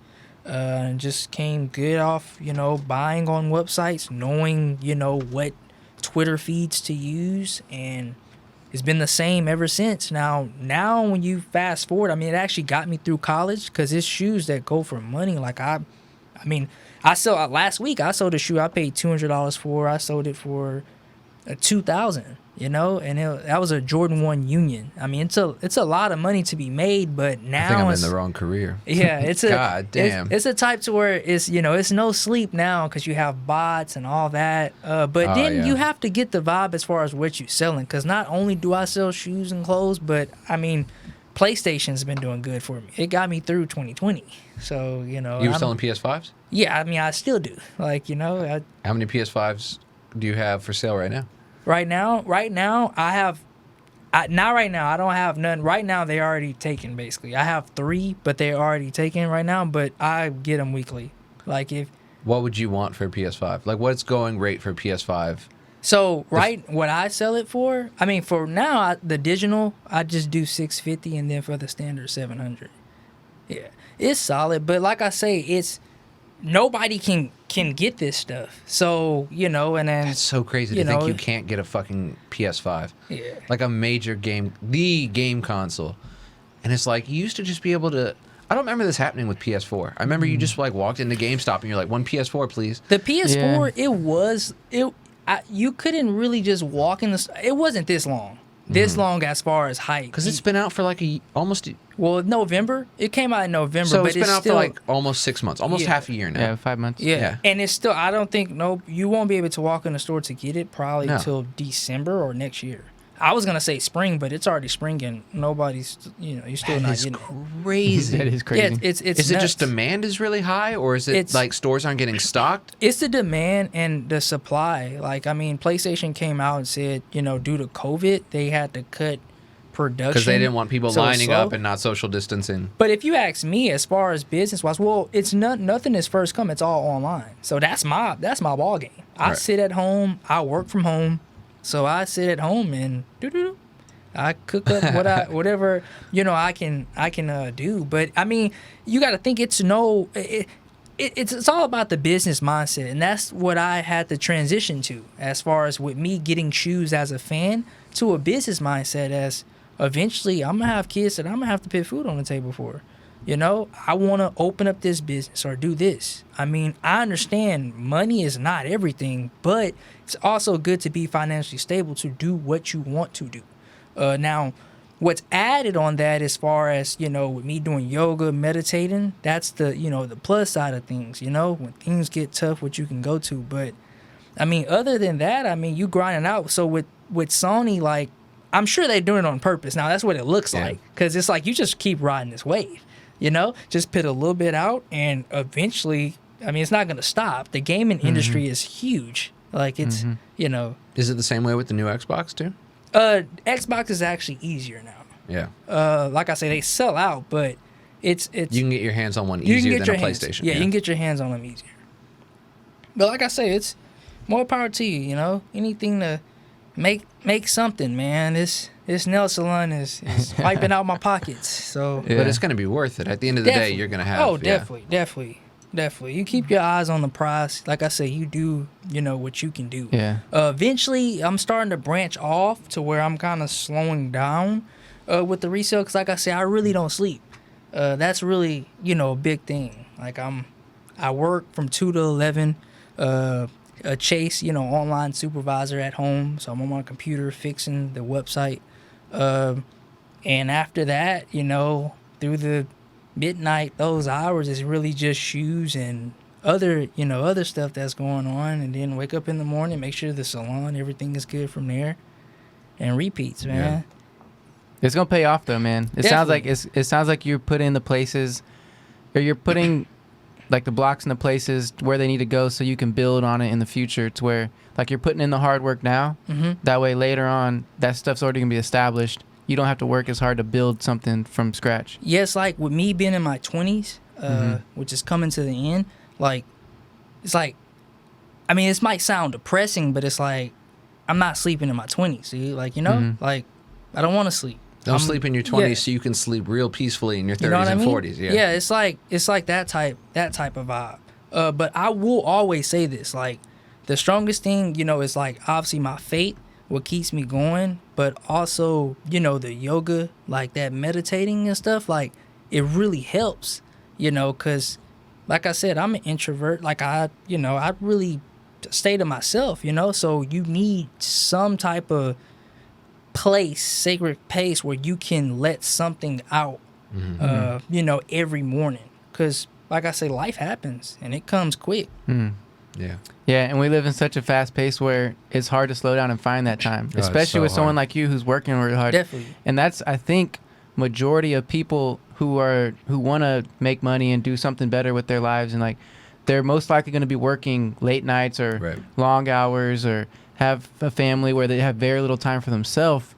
[SPEAKER 7] Just came good off, buying on websites, knowing, what Twitter feeds to use, and it's been the same ever since. Now when you fast forward, I mean, it actually got me through college because it's shoes that go for money. Like I mean, last week I sold a shoe I paid $200 for. I sold it for $2,000. And that was a Jordan 1 Union. I mean, it's a lot of money to be made, but now
[SPEAKER 5] I think I'm in the wrong career.
[SPEAKER 7] Yeah, it's a
[SPEAKER 5] God damn.
[SPEAKER 7] It's a type to where it's no sleep now because you have bots and all that. But then you have to get the vibe as far as what you're selling, because not only do I sell shoes and clothes, but I mean, PlayStation's been doing good for me. It got me through 2020. So you were
[SPEAKER 5] selling PS5s?
[SPEAKER 7] Yeah, I mean, I still do. Like
[SPEAKER 5] How many PS5s do you have for sale right now?
[SPEAKER 7] Right now, I have. Not right now. I don't have none. Right now, they already taken. Basically, I have 3, but they're already taken right now. But I get them weekly. Like if.
[SPEAKER 5] What would you want for a PS5? Like, what's going rate for PS5?
[SPEAKER 7] So what I sell it for? I mean, for now, the digital, I just do $650, and then for the standard, $700. Yeah, it's solid. But like I say, it's nobody can get this stuff. So, and then
[SPEAKER 5] that's so crazy to think you can't get a fucking PS5.
[SPEAKER 7] Yeah.
[SPEAKER 5] Like a major the game console. And it's like you used to just be able to I don't remember this happening with PS4. I remember you just like walked into GameStop and you're like, "One PS4, please."
[SPEAKER 7] The PS4, you couldn't really just walk in the it wasn't this long. This long as far as height.
[SPEAKER 5] Because it's been out for like
[SPEAKER 7] November. It came out in November,
[SPEAKER 5] so
[SPEAKER 7] but
[SPEAKER 5] it's been out for like almost 6 months, almost half a year now.
[SPEAKER 6] Yeah, 5 months.
[SPEAKER 7] Yeah. And it's still, I don't think, you won't be able to walk in the store to get it probably till December or next year. I was going to say spring, but it's already spring and nobody's, you're still not getting it.
[SPEAKER 5] Crazy.
[SPEAKER 6] That is crazy.
[SPEAKER 7] Yeah, it's
[SPEAKER 5] is it just demand is really high, or is it like stores aren't getting stocked?
[SPEAKER 7] It's the demand and the supply. Like, I mean, PlayStation came out and said, due to COVID, they had to cut production.
[SPEAKER 5] Because they didn't want people lining up and not social distancing.
[SPEAKER 7] But if you ask me, as far as business-wise, well, it's nothing is first come. It's all online. So that's my ball game. I sit at home. I work from home. So I sit at home and I cook up whatever I can do. But I mean, you got to think it's all about the business mindset, and that's what I had to transition to as far as with me getting shoes as a fan to a business mindset. As eventually I'm gonna have kids that I'm gonna have to put food on the table for. I want to open up this business or do this. I mean, I understand money is not everything, but it's also good to be financially stable to do what you want to do. Now, what's added on that as far as, with me doing yoga, meditating, that's the, the plus side of things, when things get tough, what you can go to. But, I mean, other than that, I mean, you grinding out. So with Sony, like, I'm sure they're doing it on purpose. Now, that's what it looks like, because it's like you just keep riding this wave. Just put a little bit out, and eventually, I mean, it's not going to stop. The gaming industry is huge. Like, it's,
[SPEAKER 5] Is it the same way with the new Xbox, too?
[SPEAKER 7] Xbox is actually easier now.
[SPEAKER 5] Yeah.
[SPEAKER 7] Like I say, they sell out, but it's
[SPEAKER 5] you can get your hands on one easier than a PlayStation.
[SPEAKER 7] Yeah, you can get your hands on them easier. But like I say, it's more power to you, Anything to make something, man. This nail salon is wiping out my pockets. So,
[SPEAKER 5] But it's going to be worth it. At the end of the day, you're going to have.
[SPEAKER 7] Oh, definitely. You keep your eyes on the prize. Like I say, you do, what you can do.
[SPEAKER 6] Yeah.
[SPEAKER 7] Eventually, I'm starting to branch off to where I'm kind of slowing down with the resale. Because like I say, I really don't sleep. That's really, a big thing. Like I work from 2 to 11. Chase, online supervisor at home. So I'm on my computer fixing the website. And after that, through the midnight, those hours is really just shoes and other stuff that's going on. And then wake up in the morning, make sure the salon, everything is good from there, and repeats, man.
[SPEAKER 6] Yeah. It's gonna pay off though, man. It sounds like you're putting the places, or you're putting like the blocks in the places where they need to go so you can build on it in the future, to where like you're putting in the hard work now. That way later on that stuff's already gonna be established. You don't have to work as hard to build something from scratch.
[SPEAKER 7] Yes, like with me being in my 20s, which is coming to the end, like it's like, I mean, this might sound depressing, but it's like I'm not sleeping in my 20s. See, like like I don't want to sleep.
[SPEAKER 5] Don't sleep in your 20s so you can sleep real peacefully in your 30s and 40s.
[SPEAKER 7] Yeah, it's like that type of vibe. But I will always say this, like, the strongest thing, is like obviously my faith, what keeps me going, but also, the yoga, like that meditating and stuff, like it really helps, because like I said, I'm an introvert. Like I really stay to myself, so you need some type of place, sacred place where you can let something out, every morning. Because like I say, life happens and it comes quick.
[SPEAKER 5] Yeah.
[SPEAKER 6] Yeah, and we live in such a fast pace where it's hard to slow down and find that time, especially with someone like you who's working really hard.
[SPEAKER 7] Definitely.
[SPEAKER 6] And that's, I think, majority of people who want to make money and do something better with their lives, and like they're most likely going to be working late nights or long hours or have a family where they have very little time for themselves.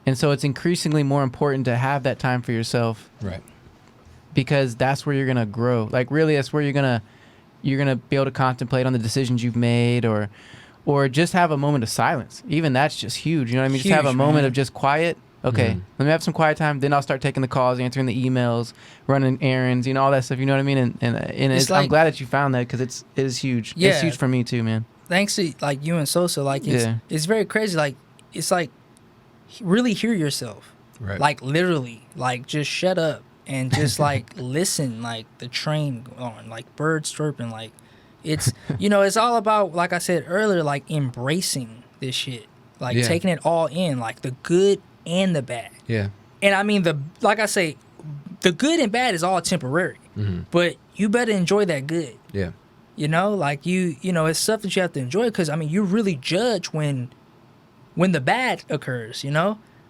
[SPEAKER 6] And so it's increasingly more important to have that time for yourself.
[SPEAKER 5] Right.
[SPEAKER 6] Because that's where you're going to grow. Like really, that's where you're going to be able to contemplate on the decisions you've made, or just have a moment of silence. Even that's just huge. You know what I mean? Just have a moment of just quiet. Okay, let me have some quiet time. Then I'll start taking the calls, answering the emails, running errands, all that stuff. You know what I mean? And I'm glad that you found that, because it is huge.
[SPEAKER 7] Yeah.
[SPEAKER 6] It's huge for me too, man.
[SPEAKER 7] Thanks to like you and Sosa, like it's very crazy. Like it's like really hear yourself.
[SPEAKER 5] Right.
[SPEAKER 7] Like literally, like just shut up and just like listen, like the train going, like birds chirping, like it's it's all about, like I said earlier, like embracing this shit, like taking it all in, like the good and the bad.
[SPEAKER 5] Yeah.
[SPEAKER 7] And I mean like I say, the good and bad is all temporary, but you better enjoy that good.
[SPEAKER 5] Yeah.
[SPEAKER 7] Like it's stuff that you have to enjoy, because I mean you really judge when the bad occurs.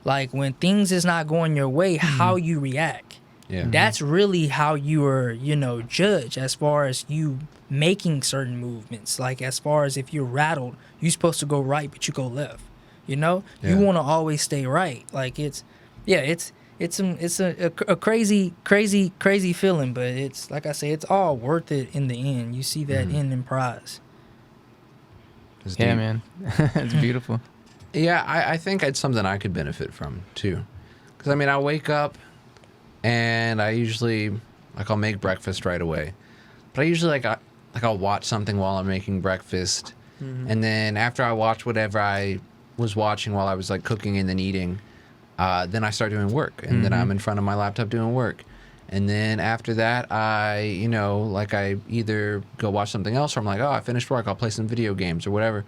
[SPEAKER 7] Like when things is not going your way, how you react.
[SPEAKER 5] Yeah.
[SPEAKER 7] That's really how you are, judged as far as you making certain movements. Like as far as if you're rattled, you're supposed to go right, but you go left. You want to always stay right. Like it's a crazy feeling, but it's like I say, it's all worth it in the end. You see that end in prize.
[SPEAKER 6] Yeah, man, it's beautiful.
[SPEAKER 5] Yeah, I think it's something I could benefit from too, because I mean I wake up and I usually I'll make breakfast right away, but I usually I'll watch something while I'm making breakfast, and then after I watch whatever I was watching while I was like cooking and then eating, then I start doing work, and then I'm in front of my laptop doing work, and then after that I I either go watch something else, or I'm like, oh, I finished work, I'll play some video games or whatever.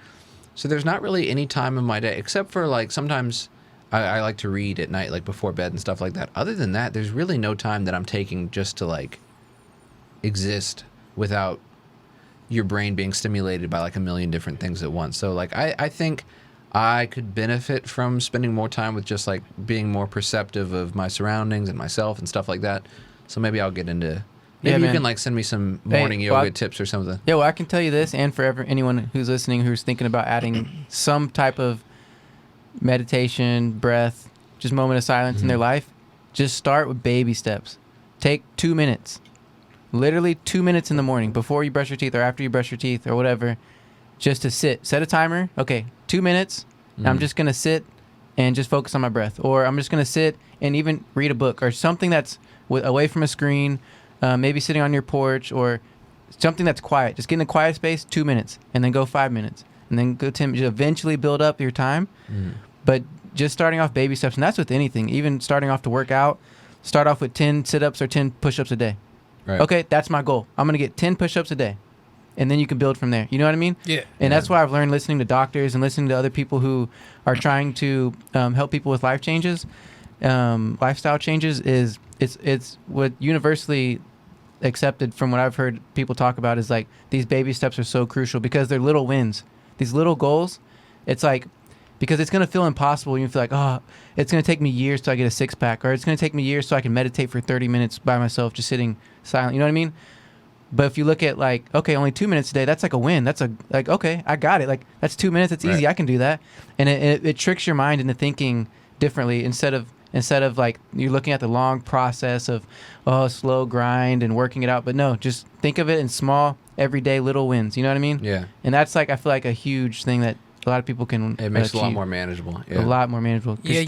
[SPEAKER 5] So there's not really any time in my day except for like sometimes I like to read at night, like before bed and stuff like that. Other than that, there's really no time that I'm taking just to like exist without your brain being stimulated by like a million different things at once. So like I think I could benefit from spending more time with just like being more perceptive of my surroundings and myself and stuff like that. So maybe I'll get into... Maybe you can like send me some morning yoga tips or something.
[SPEAKER 6] Yeah, well, I can tell you this, and for anyone who's listening who's thinking about adding some type of meditation, breath, just moment of silence in their life, just start with baby steps. Take 2 minutes. Literally 2 minutes in the morning before you brush your teeth or after you brush your teeth or whatever, just to sit. Set a timer. Okay, 2 minutes. I'm just going to sit and just focus on my breath. Or I'm just going to sit and even read a book or something that's away from a screen, maybe sitting on your porch, or something that's quiet. Just get in a quiet space, 2 minutes, and then go 5 minutes. And then go 10 minutes. Eventually build up your time. But just starting off baby steps, and that's with anything. Even starting off to work out, start off with 10 sit-ups or 10 push-ups a day.
[SPEAKER 5] Right.
[SPEAKER 6] Okay, that's my goal. I'm going to get 10 push-ups a day. And then you can build from there. You know what I mean?
[SPEAKER 7] Yeah.
[SPEAKER 6] And that's why I've learned, listening to doctors and listening to other people who are trying to help people with life changes, lifestyle changes, is it's what universally accepted from what I've heard people talk about is like these baby steps are so crucial because they're little wins. These little goals, it's like, because it's going to feel impossible. You feel like, oh, it's going to take me years till I get a six-pack, or it's going to take me years so I can meditate for 30 minutes by myself, just sitting silent. You know what I mean? But if you look at like, okay, only 2 minutes a day, that's like a win. That's like, okay, I got it. Like that's 2 minutes. It's easy. I can do that. And it tricks your mind into thinking differently instead of like you're looking at the long process of, slow grind and working it out. But no, just think of it in small, everyday little wins. You know what I mean?
[SPEAKER 5] Yeah.
[SPEAKER 6] And that's like, I feel like a huge thing that a lot of people can.
[SPEAKER 5] It makes it a lot
[SPEAKER 6] achieve.
[SPEAKER 5] more manageable.
[SPEAKER 6] A lot more manageable. 'Cause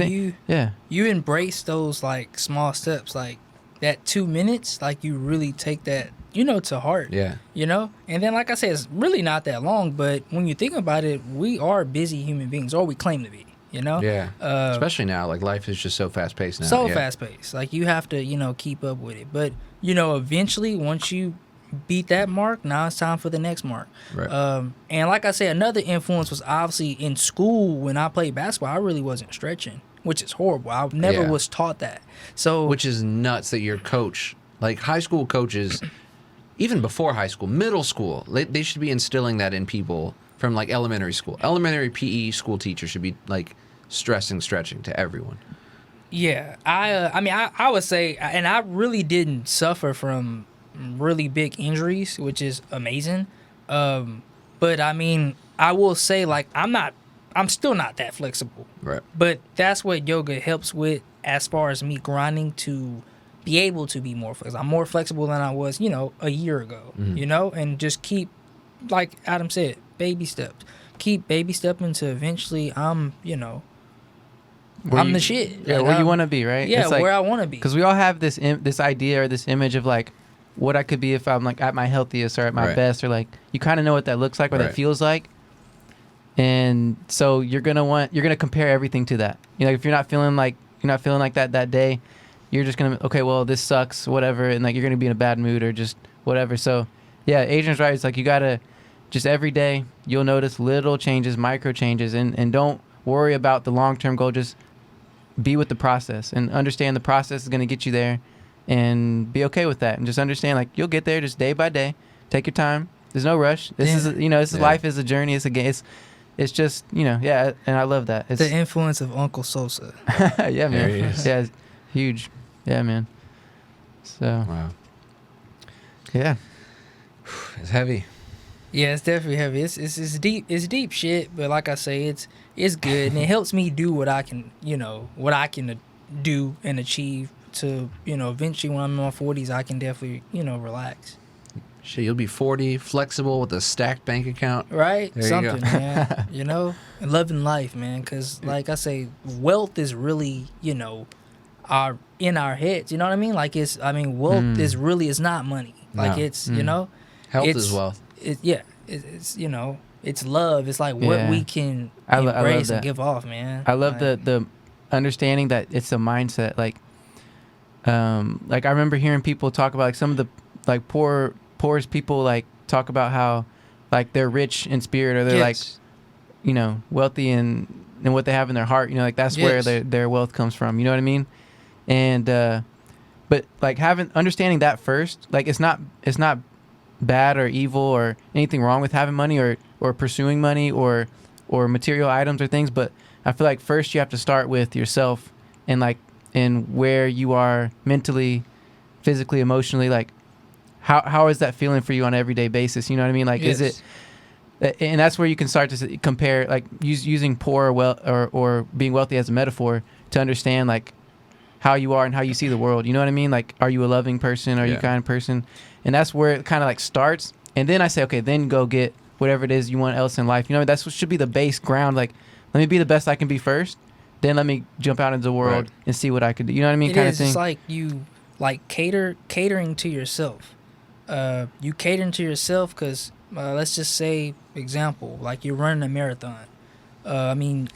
[SPEAKER 7] Yeah, you embrace those like small steps, like that 2 minutes. Like you really take that, to heart.
[SPEAKER 5] Yeah.
[SPEAKER 7] And then like I said, it's really not that long. But when you think about it, we are busy human beings, or we claim to be.
[SPEAKER 5] Yeah. Especially now, like life is just so fast paced now.
[SPEAKER 7] So fast paced. Like you have to, keep up with it. But eventually, once you beat that mark, now it's time for the next mark.
[SPEAKER 5] Right.
[SPEAKER 7] And like I said, another influence was obviously in school. When I played basketball, I really wasn't stretching, which is horrible. I never was taught that. So
[SPEAKER 5] which is nuts that your coach, like high school coaches, even before high school, middle school, they should be instilling that in people from like elementary school. Elementary PE school teachers should be like stressing stretching to everyone.
[SPEAKER 7] Yeah, I would say, and I really didn't suffer from really big injuries, which is amazing. But I mean, I will say, like, I'm still not that flexible.
[SPEAKER 5] Right.
[SPEAKER 7] But that's what yoga helps with, as far as me grinding to be able to be more flexible. I'm more flexible than I was, a year ago. And just keep, like Adam said, baby steps. Keep baby stepping to eventually I'm the shit.
[SPEAKER 6] Yeah,
[SPEAKER 7] Like,
[SPEAKER 6] where you want to be, right?
[SPEAKER 7] Yeah,
[SPEAKER 6] It's like,
[SPEAKER 7] where I want to be.
[SPEAKER 6] because we all have this this idea or this image of like what I could be if I'm like at my healthiest or at my best, or like you kind of know what that looks like or that feels like. And so you're gonna compare everything to that. Like if you're not feeling like that day, you're just gonna, okay, well, this sucks, whatever, and like you're gonna be in a bad mood or just whatever. So yeah, Adrian's right. It's like you gotta just every day you'll notice little changes, micro changes, and don't worry about the long-term goal. Just be with the process and understand the process is gonna get you there, and be okay with that, and just understand like you'll get there just day by day. Take your time. There's no rush. This is life is a journey. It's a game. It's just and I love that. It's
[SPEAKER 7] the influence of Uncle Sosa.
[SPEAKER 6] yeah, man.
[SPEAKER 5] There he is.
[SPEAKER 6] Yeah, it's huge. Yeah, man. So
[SPEAKER 5] Wow.
[SPEAKER 6] yeah.
[SPEAKER 5] It's heavy.
[SPEAKER 7] Yeah, it's definitely heavy. It's deep. It's deep shit. But like I say, it's good, and it helps me do what I can do and achieve. To eventually when I'm in my 40s, I can definitely relax.
[SPEAKER 5] Shit, you'll be 40, flexible with a stacked bank account.
[SPEAKER 7] Right?
[SPEAKER 5] There you
[SPEAKER 7] Something,
[SPEAKER 5] go.
[SPEAKER 7] man. And loving life, man. Because like I say, wealth is really in our heads. You know what I mean? Like wealth is really is not money. Like
[SPEAKER 5] No.
[SPEAKER 7] it's
[SPEAKER 5] Health
[SPEAKER 7] it's,
[SPEAKER 5] is wealth.
[SPEAKER 7] It's love. It's like what we can
[SPEAKER 6] I love
[SPEAKER 7] embrace
[SPEAKER 6] that.
[SPEAKER 7] and give off, man.
[SPEAKER 6] I love the understanding that it's a mindset. Like I remember hearing people talk about like some of the like poorest people like talk about how like they're rich in spirit, or they're like wealthy in what they have in their heart. Like that's where their wealth comes from. You know what I mean? And but like understanding that first, like it's not bad or evil or anything wrong with having money or pursuing money or material items or things, but I feel like first you have to start with yourself and like in where you are mentally, physically, emotionally. Like how is that feeling for you on an everyday basis? You know what I mean? Like is it, and that's where you can start to compare, like using poor or being wealthy as a metaphor to understand like how you are and how you see the world. You know what I mean? Like, are you a loving person? Are you a kind person? And that's where it kind of like starts. And then I say, okay, then go get whatever it is you want else in life. That's what should be the base ground. Like, let me be the best I can be first. Then let me jump out into the world and see what I could do. You know what I mean? Kind of thing.
[SPEAKER 7] It's like you like catering to yourself. You catering to yourself because let's just say, example, like you're running a marathon.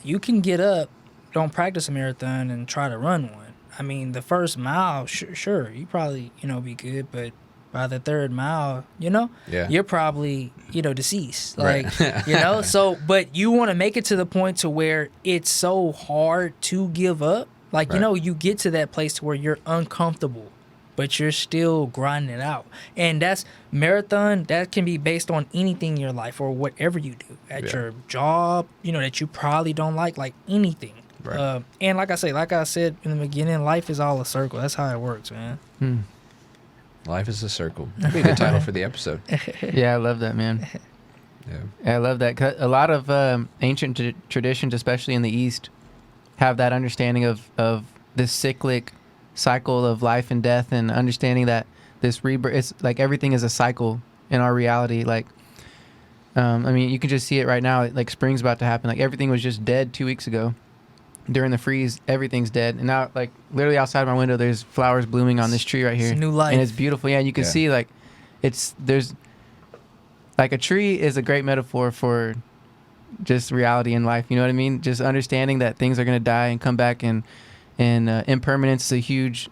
[SPEAKER 7] You can get up, don't practice a marathon, and try to run one. The first mile, sure, you probably be good, but by the third mile, you're probably deceased. Like so, but you want to make it to the point to where it's so hard to give up. Like you get to that place to where you're uncomfortable, but you're still grinding it out. And that's marathon. That can be based on anything in your life or whatever you do at your job. That you probably don't like anything.
[SPEAKER 5] Right.
[SPEAKER 7] And like I said in the beginning, life is all a circle. That's how it works, man.
[SPEAKER 5] Life is a circle. That'd be a good title for the episode.
[SPEAKER 6] Yeah, I love that, man. Yeah, I love that. 'Cause a lot of ancient traditions, especially in the East, have that understanding of this cyclic cycle of life and death, and understanding that this rebirth, it's like everything is a cycle in our reality. Like I mean, you can just see it right now. Like spring's about to happen. Like everything was just dead 2 weeks ago. During the freeze, everything's dead, and now like literally outside my window, there's flowers blooming on this tree right here.
[SPEAKER 7] It's new life,
[SPEAKER 6] and it's beautiful. Yeah, and you can see like there's like a tree is a great metaphor for just reality in life. You know what I mean? Just understanding that things are gonna die and come back, and impermanence is a huge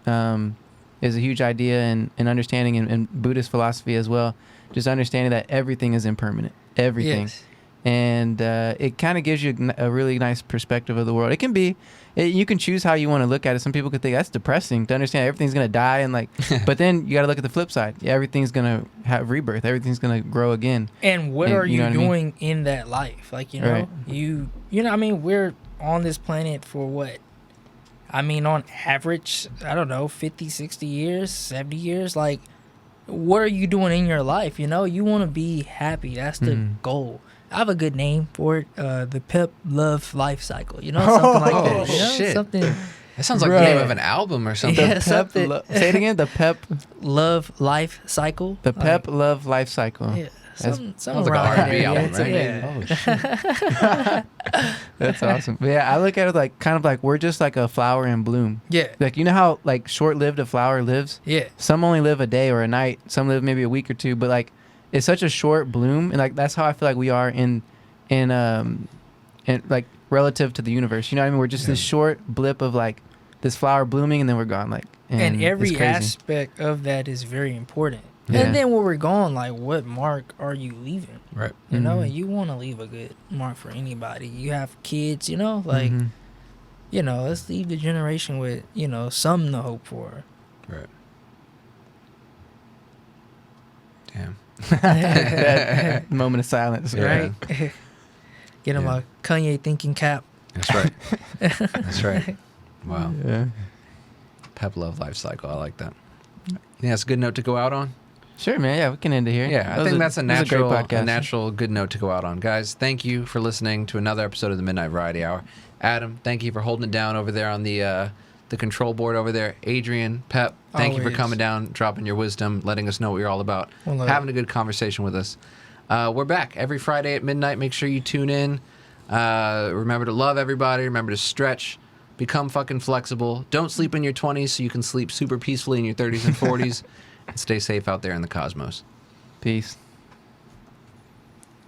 [SPEAKER 6] idea, and understanding in Buddhist philosophy as well. Just understanding that everything is impermanent, everything.
[SPEAKER 7] Yes.
[SPEAKER 6] And it kind of gives you a really nice perspective of the world. It can be, you can choose how you want to look at it. Some people could think that's depressing to understand everything's gonna die, and like, but then you got to look at the flip side. Yeah, everything's gonna have rebirth. Everything's gonna grow again.
[SPEAKER 7] And what are you
[SPEAKER 6] know what I mean?
[SPEAKER 7] doing in that life? Like, you know,
[SPEAKER 6] Right.
[SPEAKER 7] you know, I mean, we're on this planet for what? I mean, on average, I don't know, 50, 60 years, 70 years. Like, what are you doing in your life? You know, you want to be happy. That's the goal. I have a good name for it. The Pep Love Life Cycle. You know, something like that. You know?
[SPEAKER 5] Shit.
[SPEAKER 7] Something.
[SPEAKER 5] That sounds like the name of an album or something.
[SPEAKER 7] Yeah, something.
[SPEAKER 6] Say it again. The Pep
[SPEAKER 7] Love Life Cycle.
[SPEAKER 6] The Pep Love Life Cycle.
[SPEAKER 7] Yeah. Something
[SPEAKER 5] sounds like
[SPEAKER 7] around
[SPEAKER 5] an R&B
[SPEAKER 7] there,
[SPEAKER 5] album,
[SPEAKER 7] yeah.
[SPEAKER 5] right?
[SPEAKER 7] Yeah.
[SPEAKER 6] Oh shit. That's awesome. But yeah, I look at it like kind of like we're just like a flower in bloom.
[SPEAKER 7] Yeah.
[SPEAKER 6] Like, you know how like short-lived a flower lives?
[SPEAKER 7] Yeah.
[SPEAKER 6] Some only live a day or a night. Some live maybe a week or two. But like, it's such a short bloom, and like that's how I feel like we are in like relative to the universe. You know what I mean? We're just this short blip of like this flower blooming, and then we're gone. Like,
[SPEAKER 7] And every
[SPEAKER 6] it's crazy.
[SPEAKER 7] aspect of that is very important.
[SPEAKER 6] Yeah.
[SPEAKER 7] And then when we're gone, like, what mark are you leaving?
[SPEAKER 5] Right.
[SPEAKER 7] You know, and you want to leave a good mark for anybody. You have kids, you know, like, you know, let's leave the generation with, you know, something to hope for.
[SPEAKER 5] Right. Damn.
[SPEAKER 6] That moment of silence.
[SPEAKER 5] Yeah.
[SPEAKER 7] Right? Get him a Kanye thinking cap.
[SPEAKER 5] That's right. That's right. Wow.
[SPEAKER 6] Yeah.
[SPEAKER 5] Pep Love Life Cycle. I like that. You think that's a good note to go out on?
[SPEAKER 6] Sure, man. Yeah, we can end it here.
[SPEAKER 5] Yeah, I
[SPEAKER 6] That was
[SPEAKER 5] think that's a
[SPEAKER 6] that was great
[SPEAKER 5] natural,
[SPEAKER 6] podcast.
[SPEAKER 5] good note to go out on. Guys, thank you for listening to another episode of the Midnight Variety Hour. Adam, thank you for holding it down over there on the control board over there. Adrian, Pep, thank you for
[SPEAKER 7] Always.
[SPEAKER 5] coming down, dropping your wisdom, letting us know what you're all about,
[SPEAKER 7] Well,
[SPEAKER 5] having a good conversation with us. We're back every Friday at midnight. Make sure you tune in. Remember to love everybody. Remember to stretch. Become fucking flexible. Don't sleep in your 20s so you can sleep super peacefully in your 30s and 40s. And stay safe out there in the cosmos.
[SPEAKER 6] Peace.